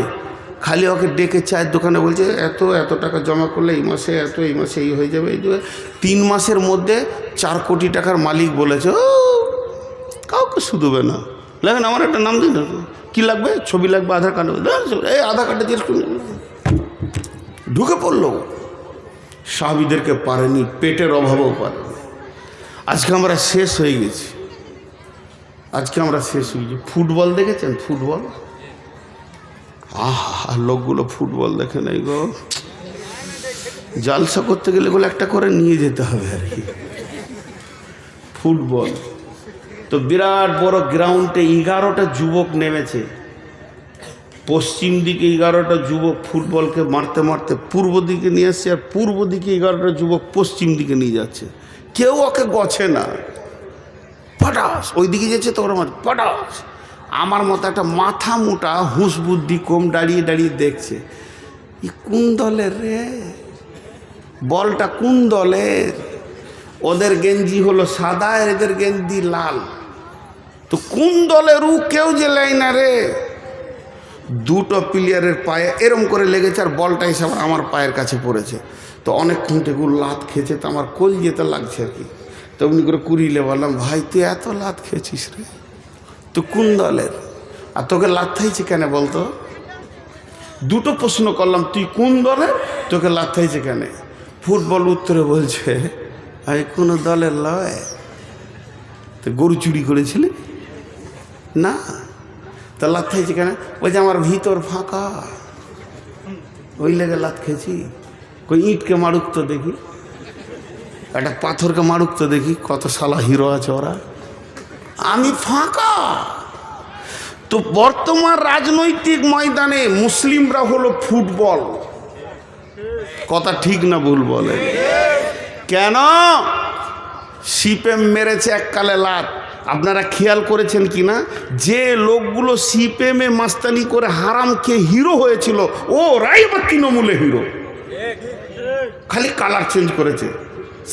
S1: খালি ওকে ডেকে চায়ের দোকানে বলছে, এত টাকা জমা করলে এই মাসে এত, এই মাসে এই হয়ে যাবে, এই 3 মাসের মধ্যে 4 কোটি টাকার মালিক বলেছে, ও কাউকে শুধবে না। দেখেন, আমার একটা নাম দিন, কী লাগবে? ছবি লাগবে, আধার কার্ড, এই আধার কার্ডে ঢুকে পড়লো। সাহাবীদেরকে পারেনি, পেটের অভাবও পারেনি। আজকে আমরা শেষ হয়ে গেছি, আজকে আমরা শেষ হয়ে গেছি। ফুটবল দেখেছেন? ফুটবল, আহা, লোকগুলো ফুটবল দেখে নাই গো। জালসা করতে গেলে এগুলো একটা করে নিয়ে যেতে হবে আর কি। ফুটবল তো বিরাট বড় গ্রাউন্ডে 11টা যুবক নেমেছে। পশ্চিম দিকে 11টা যুবক ফুটবলকে মারতে মারতে পূর্ব দিকে নিয়ে আসছে, আর পূর্ব দিকে 11টা যুবক পশ্চিম দিকে নিয়ে যাচ্ছে। কেউ ওকে গছে না, পটাস ওই দিকে যাচ্ছে, তো ওরা পটাস। আমার মতো একটা মাথা মোটা, হুঁশ বুদ্ধি কম, দাঁড়িয়ে দাঁড়িয়ে দেখছে, ই কোন দলের রে, বলটা কোন দলের? ওদের গেঞ্জি হলো সাদা, এদের গেঞ্জি লাল। তো কোন দলের ও কেউ যে লেয় না রে। দুটো প্লেয়ারের পায়ে এরম করে লেগেছে, আর বলটা এসে আমার পায়ের কাছে পড়েছে। তো অনেকক্ষণ থেকে লাত খেয়েছে, তো আমার কোল যেতে লাগছে আর কি। তো এমনি করে কুড়িলে বললাম, ভাই তুই এত লাত খেয়েছিস রে, তো কোন দলের? আর তোকে লাত খাইছে কেন বলতো? দুটো প্রশ্ন করলাম, তুই কোন দলের, তোকে লাত খাইছে কেন? ফুটবল উত্তরে বলছে, আমি কোনো দলের লয়। তো গরু চুরি করেছিলি না, তা লাত খাইছে কেন? বলছে আমার ভিতর ফাঁকা, ওই লেগে লাত খেয়েছি। কই ইটকে মারুক তো দেখি, একটা পাথরকে মারুক তো দেখি, কত শালা হিরো আছে ওরা। আমি ফাঁকা। তো বর্তমান রাজনৈতিক ময়দানে মুসলিমরা হলো ফুটবল। কথা ঠিক না ভুল বলে? কেন? সিপিএম মেরেছে এককালে লাত। আপনারা খেয়াল করেছেন কি না, যে লোকগুলো সিপিএমে মাস্তানি করে হারাম খেয়ে হিরো হয়েছিল, ও রাই বা তৃণমূলে হিরো, খালি কালার চেঞ্জ করেছে।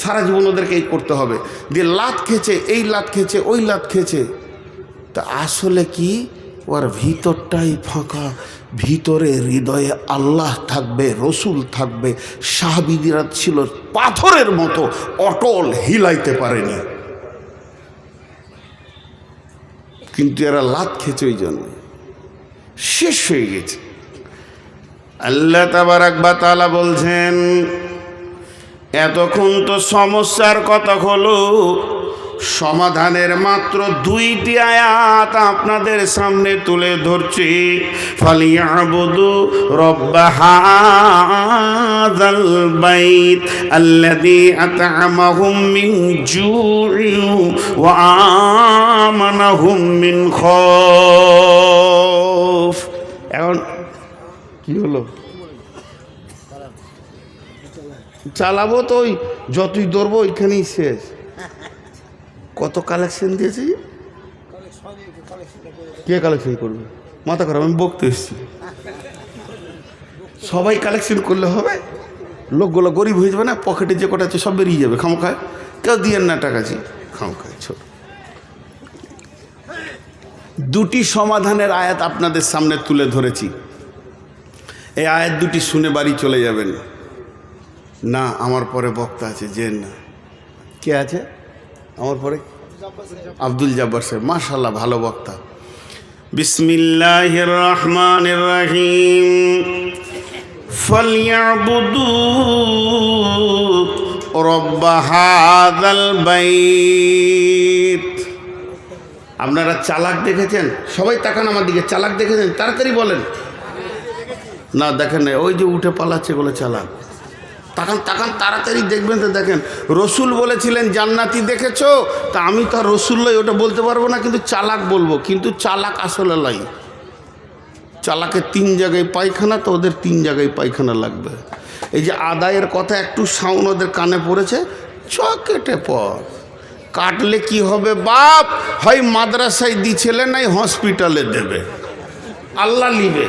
S1: সারা জীবন ওদেরকে এই করতে হবে, দিয়ে লাত খেয়েছে, এই লাত খেয়েছে, ওই লাত খেয়েছে। তা আসলে কি, ওর ভিতরটাই ফাঁকা। ভিতরে হৃদয়ে আল্লাহ থাকবে, রসুল থাকবে। সাহাবীরা ছিল পাথরের মতো অটল, হিলাইতে পারেনি। কিন্তু এরা লাত খেয়েছে, ওই জন্য শেষ হয়ে গেছে। আল্লাহ তাবারাক ওয়া তাআলা বলছেন, এতক্ষণ তো সমস্যার কথা হলো, সমাধানের মাত্র 2টি আয়াত আপনাদের সামনে তুলে ধরছি। ফালিয়াবুদু রব্ব হাযাল বাইত আল্লাযী আত'আমাহুম মিন জু'ইন ওয়া আমানাহুম মিন খাউফ। এখন কি হলো? চালাবো তো, ওই যতই ধরবো ওইখানেই শেষ। কত কালেকশন দিয়েছি, কে কালেকশন করবে? মাথা খারাপ, আমি বকতে এসেছি।
S2: সবাই কালেকশন করলে হবে? লোকগুলো গরিব হয়ে যাবে না, পকেটে যে কটা আছে সব বেরিয়ে যাবে খামোখায়। কেউ দিয়েন না টাকাছি খামোখায়। ছোট দুটি সমাধানের আয়াত আপনাদের সামনে তুলে ধরেছি। এই আয়াত দুটি শুনে বাড়ি চলে যাবেন না। আমার পরে বক্তা আছে, যেন না। কে আছে আমার পরে? আব্দুল জব্বার সাহেব, মাশাআল্লাহ, ভালো বক্তা। বিসমিল্লাহির রহমানির রহিম। ফালইয়াবুদু রব্ব হাযাল বাইত। আপনারা চালাক দেখেছেন? সবাই তাকান আমার দিকে। চালাক দেখেছেন? তাড়াতাড়ি বলেন। না দেখেন না, ওই যে উঠে পালাচ্ছে বলে চালাক। তাকান তাকান, তাড়াতাড়ি দেখবেন। তো দেখেন, রসুল বলেছিলেন জান্নাতি দেখেছো, তা আমি তো রসুল লই, ওটা বলতে পারবো না, কিন্তু চালাক বলবো। কিন্তু চালাক আসলে লাই। চালাকের 3 জায়গায় পায়খানা, তো ওদের 3 জায়গায় পায়খানা লাগবে। এই যে আদায়ের কথা একটু সাউন্ড ওদের কানে পড়েছে, চকেটে পর কাটলে কি হবে বাপ? হয় মাদ্রাসায় দিছিলে, নাই হসপিটালে দেবে, আল্লাহ লিবে।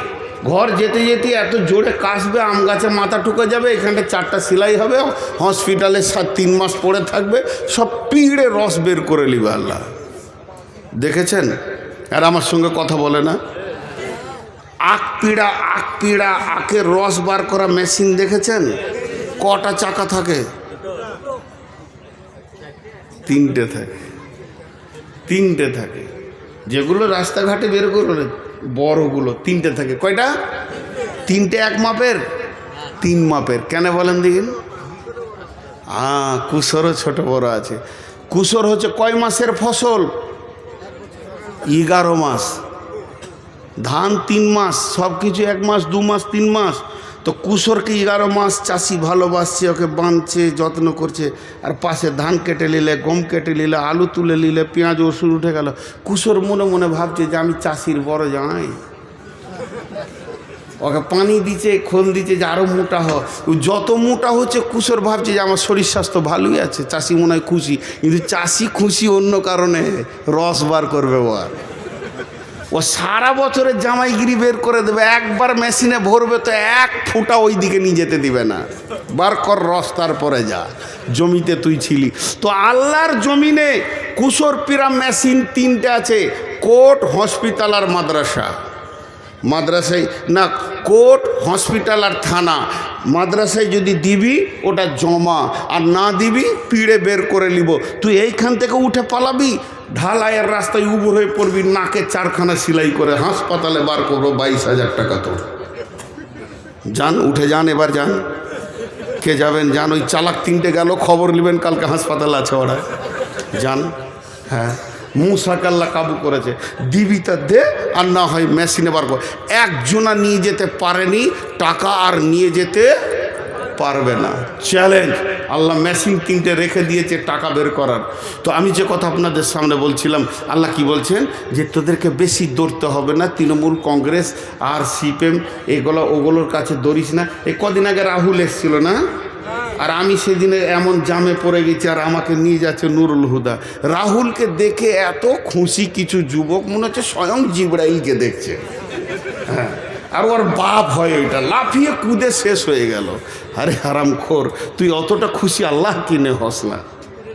S2: ঘর যেতে যেতে এত জোরে কাশবে, আম গাছে মাথা ঠুকে যাবে, এখানটা 4টা সেলাই হবে, হসপিটালে 3 মাস পড়ে থাকবে, সব পিঁড়ে রস বের করে নিবে আল্লাহ। দেখেছেন? আর আমার সঙ্গে কথা বলে না। আখ পিড়া আখের রস বার করা মেশিন দেখেছেন? কটা চাকা থাকে? 3টে থাকে। 3টে থাকে। যেগুলো রাস্তাঘাটে বের করে বড়গুলো 3টে থাকে। কয়টা? 3টে এক মাপের? 3 মাপের। কেন বলেন দিন? কুসরও ছোট বড় আছে। কুসর হচ্ছে কয় মাসের ফসল? 11 মাস। ধান 3 মাস, সব কিছু 1 মাস 2 মাস 3 মাস। তো কুসরকে 11 মাস চাষি ভালোবাসছে, ওকে বাঁধছে, যত্ন করছে। আর পাশে ধান কেটে নিলে, গম কেটে নিলে, আলু তুলে নিলে, পেঁয়াজ ওষুধ উঠে গেল। কুসর মনে মনে ভাবছে যে আমি চাষির বড় জামাই। ওকে পানি দিচ্ছে, খোল দিচ্ছে যে আরও মোটা হ। যত মোটা হচ্ছে কুসর ভাবছে যে আমার শরীর স্বাস্থ্য ভালোই আছে, চাষি মনে হয় খুশি। কিন্তু চাষি খুশি অন্য কারণে, রস বার করবে ও সারা বছরের জামাইগিরি বের করে দেবে। একবার মেশিনে ভরবে তো 1 ফুটা ওই দিকে নিয়ে যেতে দিবে না। বার কর রস, তারপরে যা। জমিতে তুই ছিলি তো। আল্লাহর জমিনে কুসর পিরা মেশিন 3টে আছে, কোর্ট, হসপিটাল আর মাদ্রাসা। মাদ্রাসায় না, কোর্ট, হসপিটাল আর থানা। মাদ্রাসায় যদি দিবি ওটা জমা, আর না দিবি পিড়ে বের করে নিব। তুই এইখান থেকে উঠে পালাবি, ঢালাইয়ের রাস্তায় উবুর হয়ে পড়বি, নাকে 4খানা সেলাই করে হাসপাতালে বার করবো 22,000 টাকা। তো যান, উঠে যান, এবার যান। কে যাবেন? যান। ওই চালাক 3টে গেল, খবর নেবেন কালকে হাসপাতালে আছে ওরা। যান। হ্যাঁ, মুসাকাল্লা কাবু করেছে। দিবি তা দে, আর না হয় মেশিনে বার কর। একজনা নিয়ে যেতে পারেনি টাকা, আর নিয়ে যেতে পারবে না। চ্যালেঞ্জ। আল্লাহ মেশিন 3টে রেখে দিয়েছে টাকা বের করার। তো আমি যে কথা আপনাদের সামনে বলছিলাম, আল্লাহ কি বলছেন? যে তোদেরকে বেশি দৌড়তে হবে না। তৃণমূল, কংগ্রেস আর সিপিএম এগুলো ওগুলোর কাছে দৌড়িস না। এই কদিন আগে রাহুল এসেছিল না, আর আমি সেদিনে এমন জামে পড়ে গেছি, আর আমাকে নিয়ে যাচ্ছে নুরুল হুদা। রাহুলকে দেখে এত খুশি কিছু যুবক, মনে হচ্ছে স্বয়ং জিবরাইলকে দেখছে। হ্যাঁ, আর ওর বাপ হয় ওইটা, লাফিয়ে কুদে শেষ হয়ে গেল। আরে হারামখোর, তুই অতটা খুশি আল্লাহ কিনে হস না।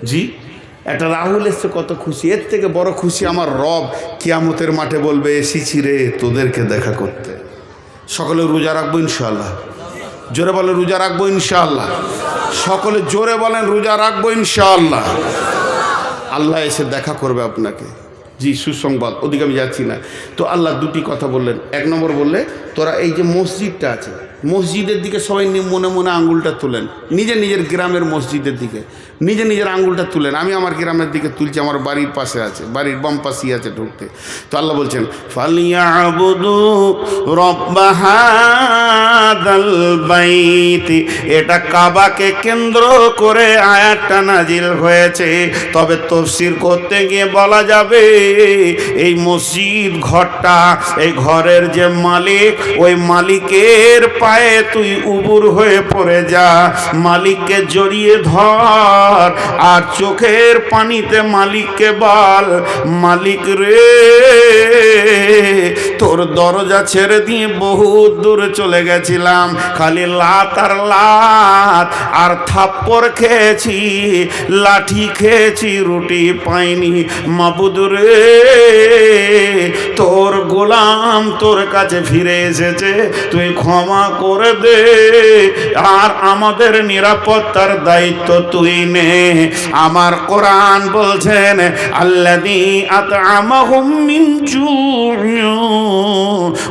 S2: জি, একটা রাহুল এসছে, কত খুশি। এর থেকে বড় খুশি আমার রব কিয়ামতের মাঠে বলবে, এসেছি রে তোদেরকে দেখা করতে। সকলে রোজা রাখবো ইনশাআল্লাহ। জোরে বলেন রোজা রাখবো ইনশাআল্লাহ। সকলে জোরে বলেন রোজা রাখবো ইনশাআল্লাহ। আল্লাহ এসে দেখা করবে আপনাকে। জি, সুসংবাদ। ওদিকে আমি যাচ্ছি না। তো আল্লাহ 2টি কথা বললেন। 1 নম্বর বললে, তোরা এই যে মসজিদটা আছে, মসজিদের দিকে সবাই মনে মনে আঙুলটা তুলেন। নিজের নিজের গ্রামের মসজিদের দিকে নিজের নিজের আঙুলটা তুলেন। আমি আমার গ্রামের দিকে তুলছি, আমার বাড়ির পাশে আছে, বাড়ির বাম পাশেই আছে ঢুকতে। তো আল্লাহ বলছেন, ফালিয়াবুদু রব্ব হাযাল বাইত। এটা কাবাকে কেন্দ্র করে আয়াতটা নাজিল হয়েছে। তবে তাফসীর করতে গিয়ে বলা যাবে
S1: এই মসজিদ ঘরটা, এই ঘরের যে মালিক, ওই মালিকের পায়ে তুই উবুর হয়ে পড়ে যা, মালিককে জড়িয়ে ধর আর চোখের পানিতে মালিককে বল, মালিক রে তোর দরজা ছেড়ে দিয়ে বহুত দূরে চলে গেছিলাম, খালি লাত আর লাত আর থাপ্পড় খেয়েছি, লাঠি খেয়েছি, রুটি পাইনি। মাবুদ রে তোর গোলাম তোর কাছে ফিরে এসেছে, তুই ক্ষমা করে দে আর আমাদের নিরাপত্তার দায়িত্ব তুই নে। আমার কোরআন বলছেন আল্লাযী আত'আমাহুম মিন জু'ইন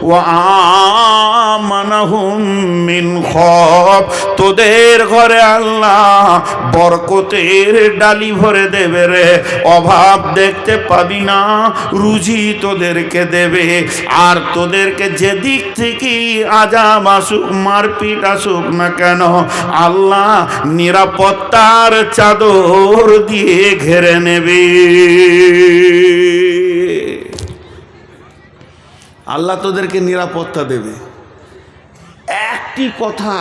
S1: ওয়া আমানাহুম মিন খওফ। তোদের ঘরে আল্লাহ বরকতের ডালি ভরে দেবে রে, অভাব দেখতে পাবি না, রুজি তোদেরকে দেবে। আর তোদেরকে যেদিক থেকে আযাব আসুক, মারপিট আসুক না কেন, আল্লাহ নিরাপত্তার চাদর দিয়ে ঘেরে নেবে। আল্লাহ তোদেরকে নিরাপত্তা দেবে। একটি কথা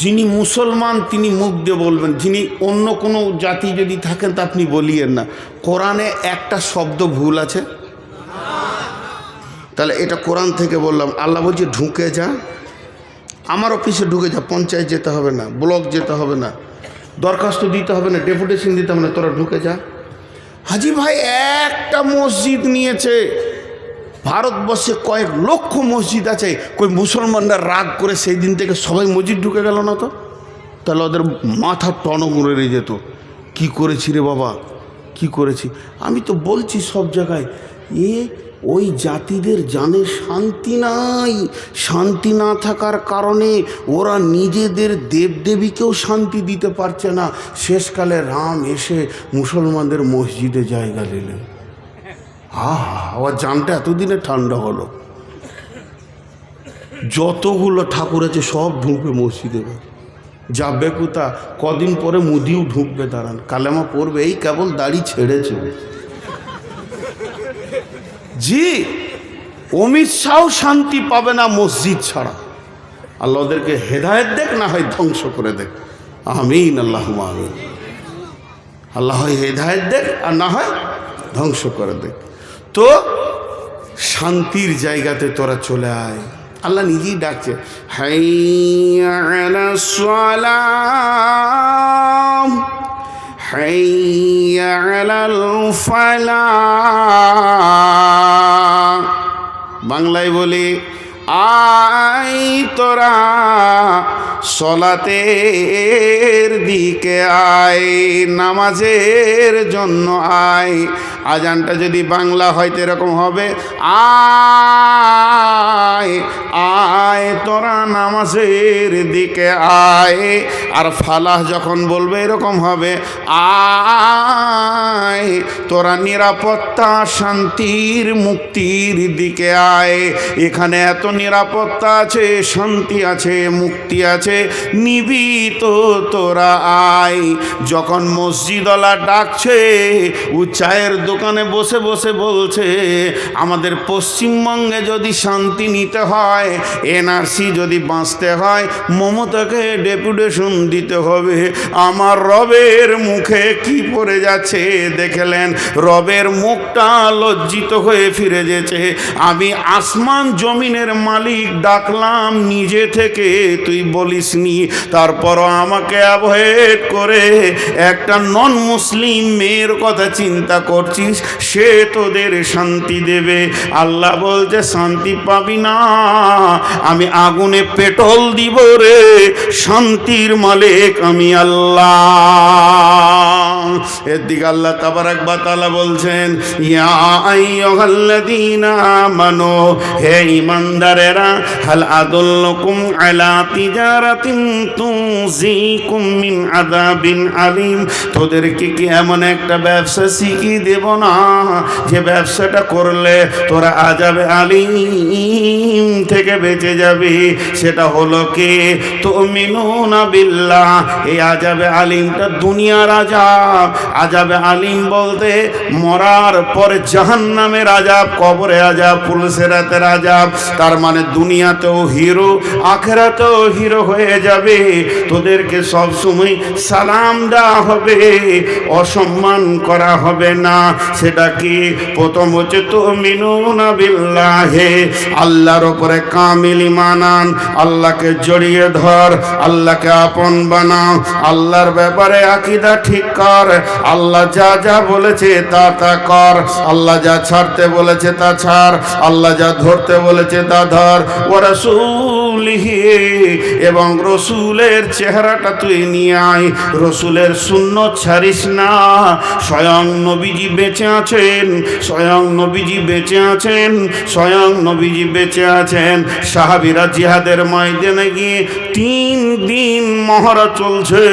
S1: যিনি মুসলমান তিনি মুখ দিয়ে বলবেন, যিনি অন্য কোনো জাতি যদি থাকেন তা আপনি বলিয়েন না, কোরআনে একটা শব্দ ভুল আছে। তাহলে এটা কোরআন থেকে বললাম। আল্লাহ বলছে ঢুকে যা, আমার অফিসে ঢুকে যা, পঞ্চায়েত যেতে হবে না, ব্লক যেতে হবে না, দরখাস্ত দিতে হবে না, ডেপুটেশন দিতে হবে না, তোরা ঢুকে যা। হাজি ভাই একটা মসজিদ নিয়েছে, ভারতবর্ষে কয়েক লক্ষ মসজিদ আছে, কই মুসলমানরা রাগ করে সেই দিন থেকে সবাই মসজিদ ঢুকে গেল না তো? তাহলে ওদের মাথা টনক উড়ে যেত, কী করেছি রে বাবা, কি করেছি। আমি তো বলছি সব জায়গায়, ওই জাতিদের জানে শান্তি নাই, শান্তি না থাকার কারণে ওরা নিজেদের দেবদেবীকেও শান্তি দিতে পারছে না। শেষকালে রাম এসে মুসলমানদের মসজিদে জায়গা দিলেন, আমার জানটা এতদিনে ঠান্ডা হলো। যতগুলো ঠাকুর আছে সব ঢুকবে মসজিদে, যাবে কোথা, কদিন পরে মুদিও ঢুকবে, দাঁড়ান কালেমা পড়বে, এই কেবল দাড়ি ছেড়েছে। জি, অমিত শাহ শান্তি পাবে না মসজিদ ছাড়া। আল্লাহ ওদেরকে হেদায়েত দেখ, না হয় ধ্বংস করে দেখ। আমিন, আল্লাহুম্মা আমিন। আল্লাহ হয় হেদায়েত দেখ আর না হয় ধ্বংস করে দেখ। তো শান্তির জায়গাতে তোরা চলে আয়। আল্লাহ নিজেই ডাকছে, হাইয়া আলাস সালাম হাইয়া আলাল ফালাহ। বাংলায় বলি, আয় তোরা সলাতের দিকে আয়, নামাজের জন্য আয়। আজানটা যদি বাংলা হয় তো এরকম হবে, আয় আয় তোরা নামাজের দিকে আয়। আর ফালাহ যখন বলবে এরকম হবে, আয় তোরা নিরাপত্তা, শান্তির, মুক্তির দিকে আয়। এখানে এত নিরাপত্তা আছে, শান্তি আছে, মুক্তি আছে, নিবি তো তোরা আয়। যখন মসজিদওয়ালা ডাকছে, ও চায়ের দোকানে বসে বসে বলছে, আমাদের পশ্চিমবঙ্গে যদি শান্তি নিতে হয়, এনআরসি যদি বাঁচতে হয়, মমতাকে ডেপুটেশন দিতে হবে। আমার রবের মুখে কি পড়ে যাচ্ছে দেখলেন? রবের মুখটা লজ্জিত হয়ে ফিরে যেছে। আমি আসমান জমিনের মালিক ডাকলাম নিজে থেকে, তুই বলিসনি, তারপরও আমাকে অ্যাভয়েড করে একটা নন মুসলিম মেয়ের কথা চিন্তা করছিস, সে তোদের শান্তি দেবে। আল্লাহ বলছে শান্তি পাবি না, আমি আগুনে পেট্রোল দিব রে, শান্তির মালিক আমি আল্লাহ। এর দিকে আল্লাহ তাবারাক ওয়া তাআলা বলছেন, ইয়া আইয়ুহাল্লাযীনা আমানু, হে ঈমানদারেরা, হাল আদুল্লুকুম আলা তিজারাতিন তুনজিকুম মিন আযাবিন আলীম। তোদেরকে কি এমন একটা ব্যবসা শিখিয়ে দেব না, যে ব্যবসাটা করলে তোরা আযাবে আলীম থেকে বেঁচে যাবে। সেটা হলো কি? তুমিনুনা বিল্লাহ। এই আযাবে আলিমটা দুনিয়ার আযাব। আযাবে আলিম বলতে মরার পরে জাহান্নামের আযাব, কবরে আযাব, পুলসিরাতের আযাব। তার মানে দুনিয়াতেও হিরো, আখিরাতেও হিরো হয়ে যাবে। তোদেরকে সব সময় সালাম দেওয়া হবে, অসম্মান করা হবে না। সেটা কি? প্রথম হচ্ছে তুমিনুনা বিল্লাহি, আল্লাহর উপরে কামিল ঈমান আন, আল্লাহকে জড়িয়ে ধর, আল্লাহকে আপন বানাও, আল্লাহর ব্যাপারে আকীদা ঠিক কর, আল্লাহ যা যা বলেছে তা তা কর, আল্লাহ যা ছাড়তে বলেছে তা ছাড়, আল্লাহ যা ধরতে বলেছে তা ধর। ওয়া রাসূলিহি, এবং রসুলের চেহারাটা তুই নিয়ে আয়, রসুলের সুন্নত ছাড়িস না। স্বয়ং নবীজি বেঁচে আছেন, স্বয়ং নবীজি বেঁচে আছেন, স্বয়ং নবীজি বেঁচে আছেন। সাহাবীরা জিহাদের ময়দানে গিয়ে 3 দিন মহড়া চলছে,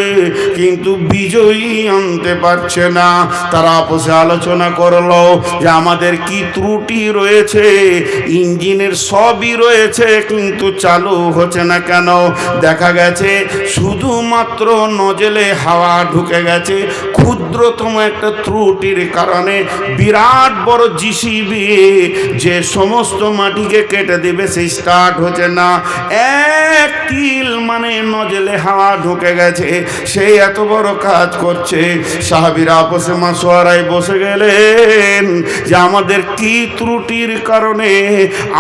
S1: কিন্তু বিজয়ী আনতে পারছে না। তারা আপসে আলোচনা করলো যে আমাদের কি ত্রুটি রয়েছে, ইঞ্জিনের সবই রয়েছে কিন্তু চালু হচ্ছে না কেন? দেখা গেছে শুধুমাত্র নজলে হাওয়া ঢুকে গেছে, ক্ষুদ্রতম একটা ত্রুটির কারণে বিরাট বড় জিসিবি যে সমস্ত মাটিকে কেটে দেবে সেই স্টার্ট হচ্ছে না। এক তিল মানে নজলে হাওয়া ঢুকে গেছে, সেই এত বড় কাজ করছে। সাহাবীরা আপসে মাশওয়ারায় বসে গেলেন যে আমাদের কি ত্রুটির কারণে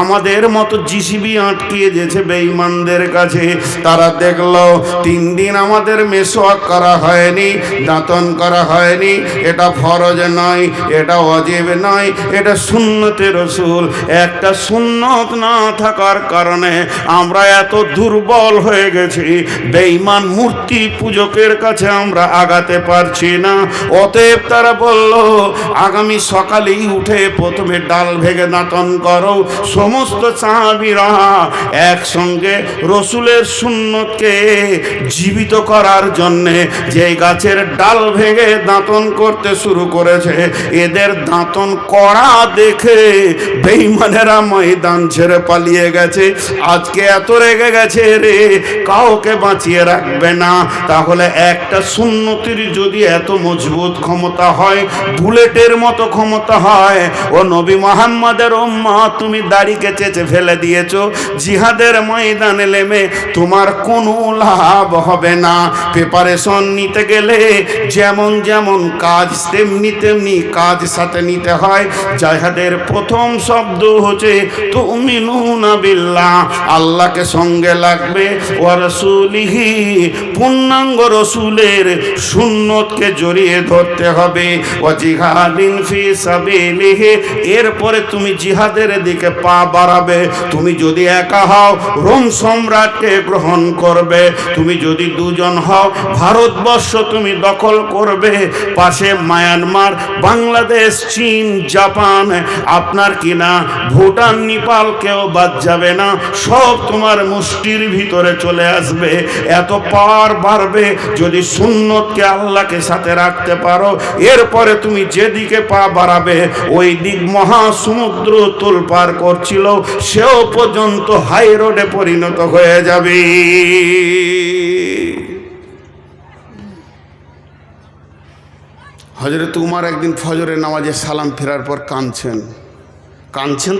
S1: আমাদের মতো জিসিবি আটকিয়ে যেছে বেঈমানদের কাছে। তারা দেখলো 3 দিন আমাদের মেসওয়াক করা হয়নি, দাঁতন করা হয়নি। এটা ফরজ নয়, এটা ওয়াজিব নয়, এটা সুন্নতে রাসূল। একটা সুন্নত না থাকার কারণে আমরা এত দুর্বল হয়ে গেছি, বেঈমান মূর্তি পূজকের কাছে আমরা আগাতে পারছি না। অতএব তারা বলল আগামী সকালেই উঠে প্রথমে ডাল ভেঙে দাঁতন করো। সমস্ত সাহাবীরা একসঙ্গে রসুলের সুন্নতকে জীবিত করার জন্যে যে গাছের ডাল ভেঙে দাঁতন করতে শুরু করেছে, এদের দাঁতন করা দেখে বেঈমানেরা ময়দান ছেড়ে পালিয়ে গেছে। আজকে এত রেগে গেছে রে, কাউকে বাঁচিয়ে রাখবে না। তাহলে একটা সুন্নতির যদি এত মজবুত ক্ষমতা হয়, বুলেটের মতো ক্ষমতা হয়, ও নবী মুহাম্মাদের উম্মত, তুমি দাড়িকে চেঁচে ফেলে দিয়েছো, জিহাদের ময়দানে নেমে তোমার কোনো লাভ হবে না। প্রিপারেশন নিতে গেলে যেমন যেমন কাজ তেমনি তেমনি কাজ সাথে নিতে হয়। জিহাদের প্রথম শব্দ হচ্ছে তুমিনুনা বিল্লাহ, আল্লাহকে সঙ্গে লাগবে, ওয়া রাসূলিহি, পূর্ণাঙ্গ রসুলের সুন্নতকে জড়িয়ে ধরতে হবে, ওয়া জিহাদিন ফি সাবিলিহি, এরপরে তুমি জিহাদের দিকে পা বাড়াবে। তুমি যদি একা হও রোম সম্রাটকে গ্রহণ করবে, তুমি যদি 2 জন হও ভারতবর্ষ তুমি দখল করবে, পাশে মায়ানমার, বাংলাদেশ, চীন, জাপান, আপনার কিনা ভুটান, নেপাল কেউ বাদ যাবে না, সব তোমার মুষ্টির ভিতরে চলে আসবে। এত পাওয়ার বাড়বে যদি সুন্নতকে আল্লাহকে সাথে রাখতে পারো। এরপরে তুমি যেদিকে পা বাড়াবে ওই দিক মহাসমুদ্র তোলপার করছিল, সেও পর্যন্ত হাই রোডে পরিণত হয়ে যাবে। হযরত উমর একদিন ফজরের নামাজে সালাম ফেরার পর কাঁদছেন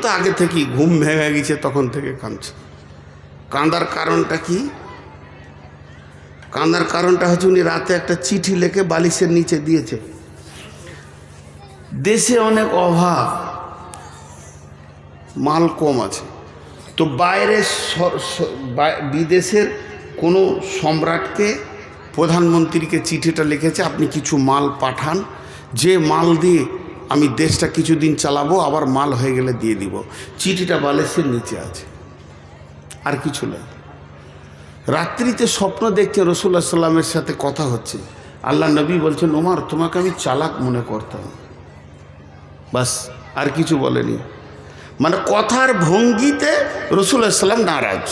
S1: তো আগে থেকেই, ঘুম ভেঙে গেছে তখন থেকে কাঁদছেন। কাঁদার কারণটা কি? কাঁদার কারণটা হচ্ছে উনি রাতে একটা চিঠি লিখে বালিশের নিচে দিয়েছে। দেশে অনেক অভাব, মাল কম আছে, তো বাইরে বিদেশের কোনো সম্রাটকে, প্রধানমন্ত্রীকে চিঠিটা লিখেছে আপনি কিছু মাল পাঠান, যে মাল দিয়ে আমি দেশটা কিছুদিন চালাবো, আবার মাল হয়ে গেলে দিয়ে দিব। চিঠিটা বালিশের নিচে আছে, আর কিছু নেই। রাত্রিতে স্বপ্ন দেখছে রাসূলুল্লাহ সাল্লাল্লাহু আলাইহি ওয়াসাল্লামের সাথে কথা হচ্ছে। আল্লাহ নবী বলছেন ওমর তোমাকে আমি চালাক মনে করতাম, বাস, আর কিছু বলেনি। মানে কথার ভঙ্গিতে রাসূলুল্লাহ সাল্লাল্লাহু নারাজ,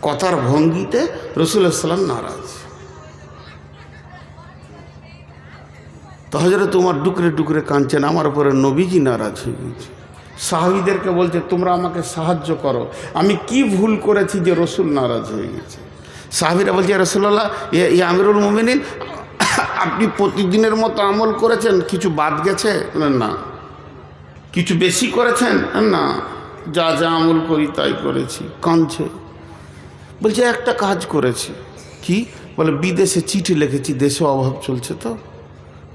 S1: কথার ভঙ্গিতে রাসূলুল্লাহ সাল্লাল্লাহু নারাজ। তো হযরত উমর ডুকরে ডুকরে কাঁদছেন, আমার উপরে নবীজি নারাজ হয়ে গেছে।
S2: সাহাবীদেরকে বলছে তোমরা আমাকে সাহায্য করো, আমি কি ভুল করেছি যে রসুল নারাজ হয়ে গেছে। সাহাবীরা বলছে রাসূলুল্লাহ, ইয়া আমিরুল মুমিনিন, আপনি প্রতিদিনের মতো আমল করেছেন, কিছু বাদ গেছে? না। কিছু বেশি করেছেন? না, যা যা আমল করি তাই করেছি। কাঁদছে, বলছে একটা কাজ করেছি। কি? বলে বিদেশে চিঠি লিখেছি, দেশে অভাব চলছে তো,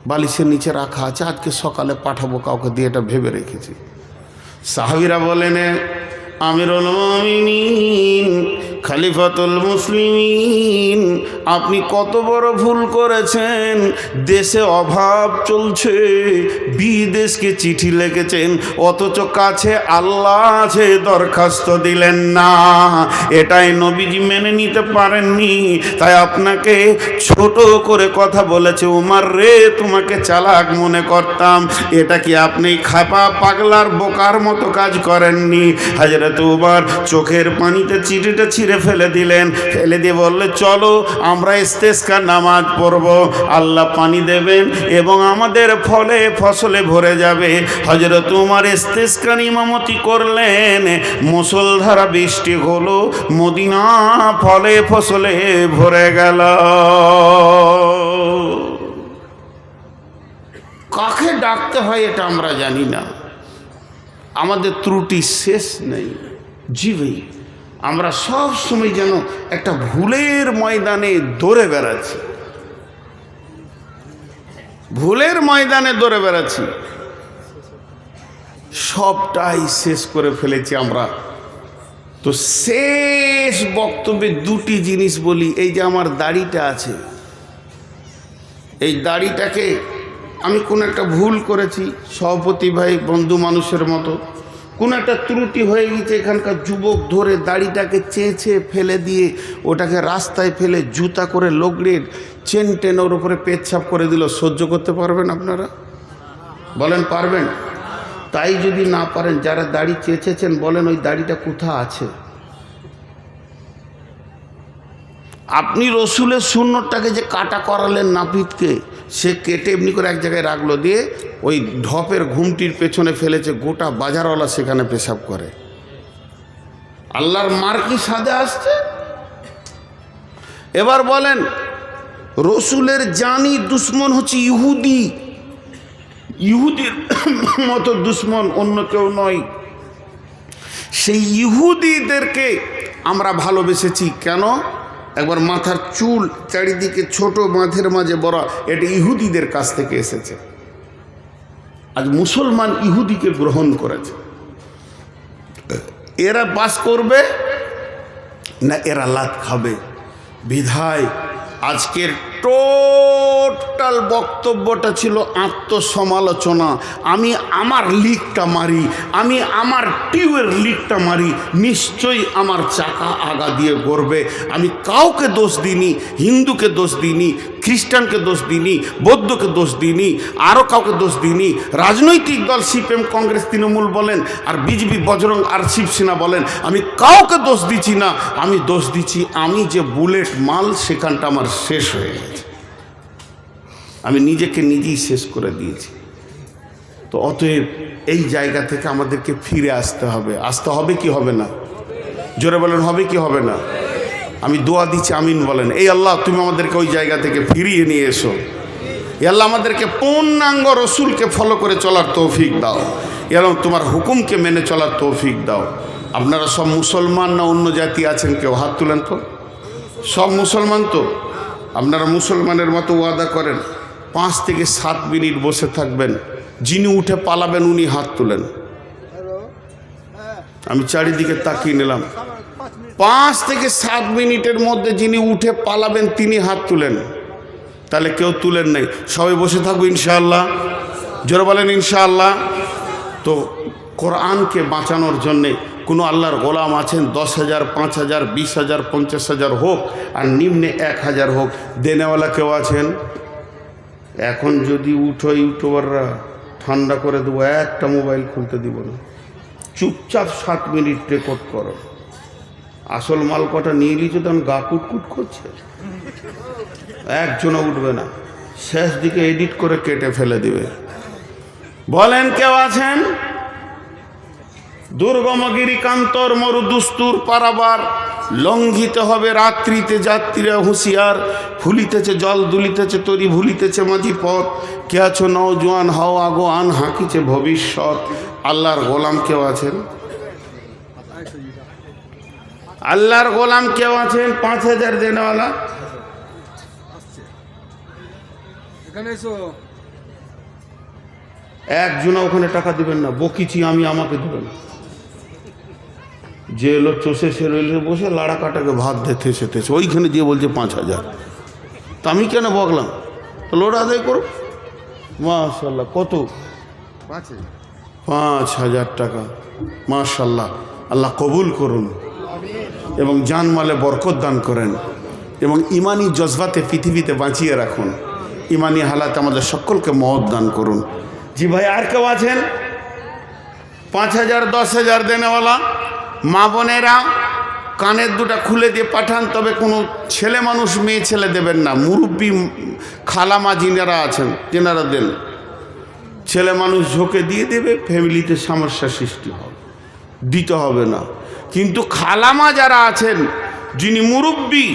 S2: বালিশের নিচে রাখা আছে, আজকে সকালে পাঠাবো কাউকে দিয়ে, এটা ভেবে রেখেছি। সাহাবীরা বলেন, আমিরুল মুমিনিন, খলিফাতুল মুসলিমিন, আপনি কত বড় ভুল করেছেন। দেশে অভাব চলছে, বিদেশকে চিঠি লিখেছেন, অথচ কাছে আল্লাহ আছে, দরখাস্ত দিলেন না। এটাই নবীজি মেনে নিতে পারেননি, তাই আপনাকে ছোট করে কথা বলেছে। উমার রে, তোমাকে চালাক মনে করতাম, এটা কি আপনি খাপা পাগলার বোকার মতো কাজ করেননি? হযরত উমর চোখের পানিতে চিঠিটা ছিঁড়ে ফেলে দিলেন, ফেলে দিয়ে বললে, চলো আমরা ইস্তেসকার নামাজ পড়ব, আল্লাহ পানি দেবেন এবং আমাদের ফলে ফসলে ভরে যাবে। হযরত উমর ইস্তেসকার ইমামতি করলেন, মুষলধারা বৃষ্টি হলো, মদিনা ফলে ফসলে ভরে গেল। কাকে ডাকতে হয় এটা আমরা জানি না, আমাদের ত্রুটি শেষ নেই। জি ভাই, আমরা সব সময় যেন একটা ভুলের ময়দানে দৌড়ে বেড়াচ্ছি, ভুলের ময়দানে দৌড়ে বেড়াচ্ছি। সবটাই শেষ করে ফেলেছি আমরা। তো শেষ বক্তব্যে দুটি জিনিস বলি। এই যে আমার দাড়িটা আছে, এই দাড়িটাকে আমি কোন একটা ভুল করেছি, সভাপতি ভাই বন্ধু মানুষের মতো কোন একটা ত্রুটি হয়ে গেছে, এখানকার যুবক ধরে দাড়িটাকে চেঁচে ফেলে দিয়ে ওটাকে রাস্তায় ফেলে জুতা করে লগড়ের চেন টেনে ওর উপরে পেচ্ছাপ করে দিল। সহ্য করতে পারবেন আপনারা? বলেন পারবেন? তাই যদি না পারেন, যারা দাড়ি চেঁচেছেন বলেন ওই দাড়িটা কোথা আছে? আপনি রসুলের সুন্নতটাকে যে কাটা করালেন নাপিতকে, সে কেটে এমনি করে এক জায়গায় রাখলো, দিয়ে ওই ঢপের ঘুমটির পেছনে ফেলেছে, গোটা বাজারওয়ালা সেখানে পেশাব করে। আল্লাহর মার কি সাদে আসছে? এবার বলেন, রসুলের জানি দুশ্মন হচ্ছে ইহুদি, ইহুদির মতো দুশ্মন অন্য কেউ নয়। সেই ইহুদিদেরকে আমরা ভালোবেসেছি কেন? একবার মাথার চুল চারিদিকে ছোট, মাঝের মাঝে বড়, এটা ইহুদিদের কাছ থেকে এসেছে। আজ মুসলমান ইহুদিকে গ্রহণ করেছে। এরা বাস করবে না এরা লাত খাবে? বিধায় আজকের টোটাল বক্তব্যটা ছিল আত্মসমালোচনা। আমি আমার লিকটা মারি, আমি আমার টিউবের লিকটা মারি, নিশ্চয়ই আমার চাকা আগা দিয়ে গড়বে। আমি কাউকে দোষ দিইনি, হিন্দুকে দোষ দিইনি, খ্রিস্টানকে দোষ দিইনি, বৌদ্ধকে দোষ দিইনি, আরও কাউকে দোষ দিইনি। রাজনৈতিক দল সিপিএম, কংগ্রেস, তৃণমূল বলেন, আর বিজেপি, বজরং আর শিবসেনা বলেন, আমি কাউকে দোষ দিচ্ছি না। আমি দোষ দিচ্ছি আমি যে বুলেট মাল, সেখানটা আমার শেষ হয়ে গেছে, আমি নিজেকে নিজেই শেষ করে দিয়েছি। তো অতএব এই জায়গা থেকে আমাদেরকে ফিরে আসতে হবে। আসতে হবে কি হবে না? জোরে বলেন, হবে কি হবে না? আমি দোয়া দিচ্ছি, আমিন বলেন। এই আল্লাহ, তুমি আমাদেরকে ওই জায়গা থেকে ফিরিয়ে নিয়ে এসো। এই আল্লাহ, আমাদেরকে পূর্ণাঙ্গ রসুলকে ফলো করে চলার তৌফিক দাও এবং তোমার হুকুমকে মেনে চলার তৌফিক দাও। আপনারা সব মুসলমান না অন্য জাতি আছেন? কেউ হাত তুলেন তো। সব মুসলমান তো? আপনারা মুসলমানের মতো ওয়াদা করেন 5 থেকে 7 মিনিট বসে থাকবেন, যিনি উঠে পালাবেন উনি হাত তুলেন। আমি চারিদিকে তাকিয়ে নিলাম, 5 থেকে 7 মিনিটের মধ্যে যিনি উঠে পালাবেন তিনি হাত তুলেন। তাহলে কেউ তুলেন নাই, সবাই বসে থাকবো ইনশাআল্লাহ। জোরে বলেন ইনশাআল্লাহ। তো কোরআনকে বাঁচানোর জন্যে কোনো আল্লাহর গোলাম আছেন, 10,000, 5,000, 20,000, 50,000 হোক, আর নিম্নে 1,000 হোক, দেনেওয়ালা কেউ আছেন? এখন যদি উঠো ইউটিউবাররা, ঠান্ডা করে দেবো, একটা মোবাইল খুলতে দিব না, চুপচাপ 7 মিনিট রেকর্ড করো। আসল মাল কটা নিয়ে নিয়েছো, তখন গা কুটকুট করছে, একজনও উঠবে না, শেষ দিকে এডিট করে কেটে ফেলে দিবে। বলেন কেউ আছেন? দুর্গম গিরিকান্তর মরুদুস্তুর পারাবার লঙ্ঘিত হবে রাত্রিতে, যাত্রীরা হুঁশিয়ার। ফুলিতেছে জল দুলিতেছে তরি, ভুলিতেছে মাঝি পথ। কে আছো নওজোয়ান হও আগোয়ান, হাঁকিছে ভবিষ্যৎ। আল্লাহর গোলাম কেউ আছেন? আল্লাহর গোলাম কেউ আছেন? 5,000 দেনেওয়ালা? একজনা ওখানে টাকা দিবেন না, বকিছি আমি, আমাকে দিবেন। যে এলো চষে সে রইলে বসে লাড়া কাটাকে ভাত দিতে সেতেছে, ওইখানে দিয়ে বলছে 5,000। তা আমি কেন বকলাম? তো লোড আদায় করো। মাশাল্লাহ, কত? 5,000 টাকা। মাশাল্লাহ, আল্লাহ কবুল করুন এবং জানমালে বরকত দান করেন এবং ইমানি জজবাতে পৃথিবীতে বাঁচিয়ে রাখুন। ইমানি হালাতে আমাদের সকলকে মহৎ দান করুন। জি ভাই, আর কেউ আছেন? 5,000 10,000 দেনেওয়ালা মা বোনেরা কানের দুটা খুলে দিয়ে পাঠান, তবে কোনো ছেলে মানুষ মেয়ে ছেলে দেবেন না। মুরব্বী খালামা যিনারা আছেন তেনারা দেন। ছেলে মানুষ ঝোঁকে দিয়ে দেবে, ফ্যামিলিতে সমস্যা সৃষ্টি হবে, দিতে হবে না। কিন্তু খালামা যারা আছেন, যিনি মুরব্বী,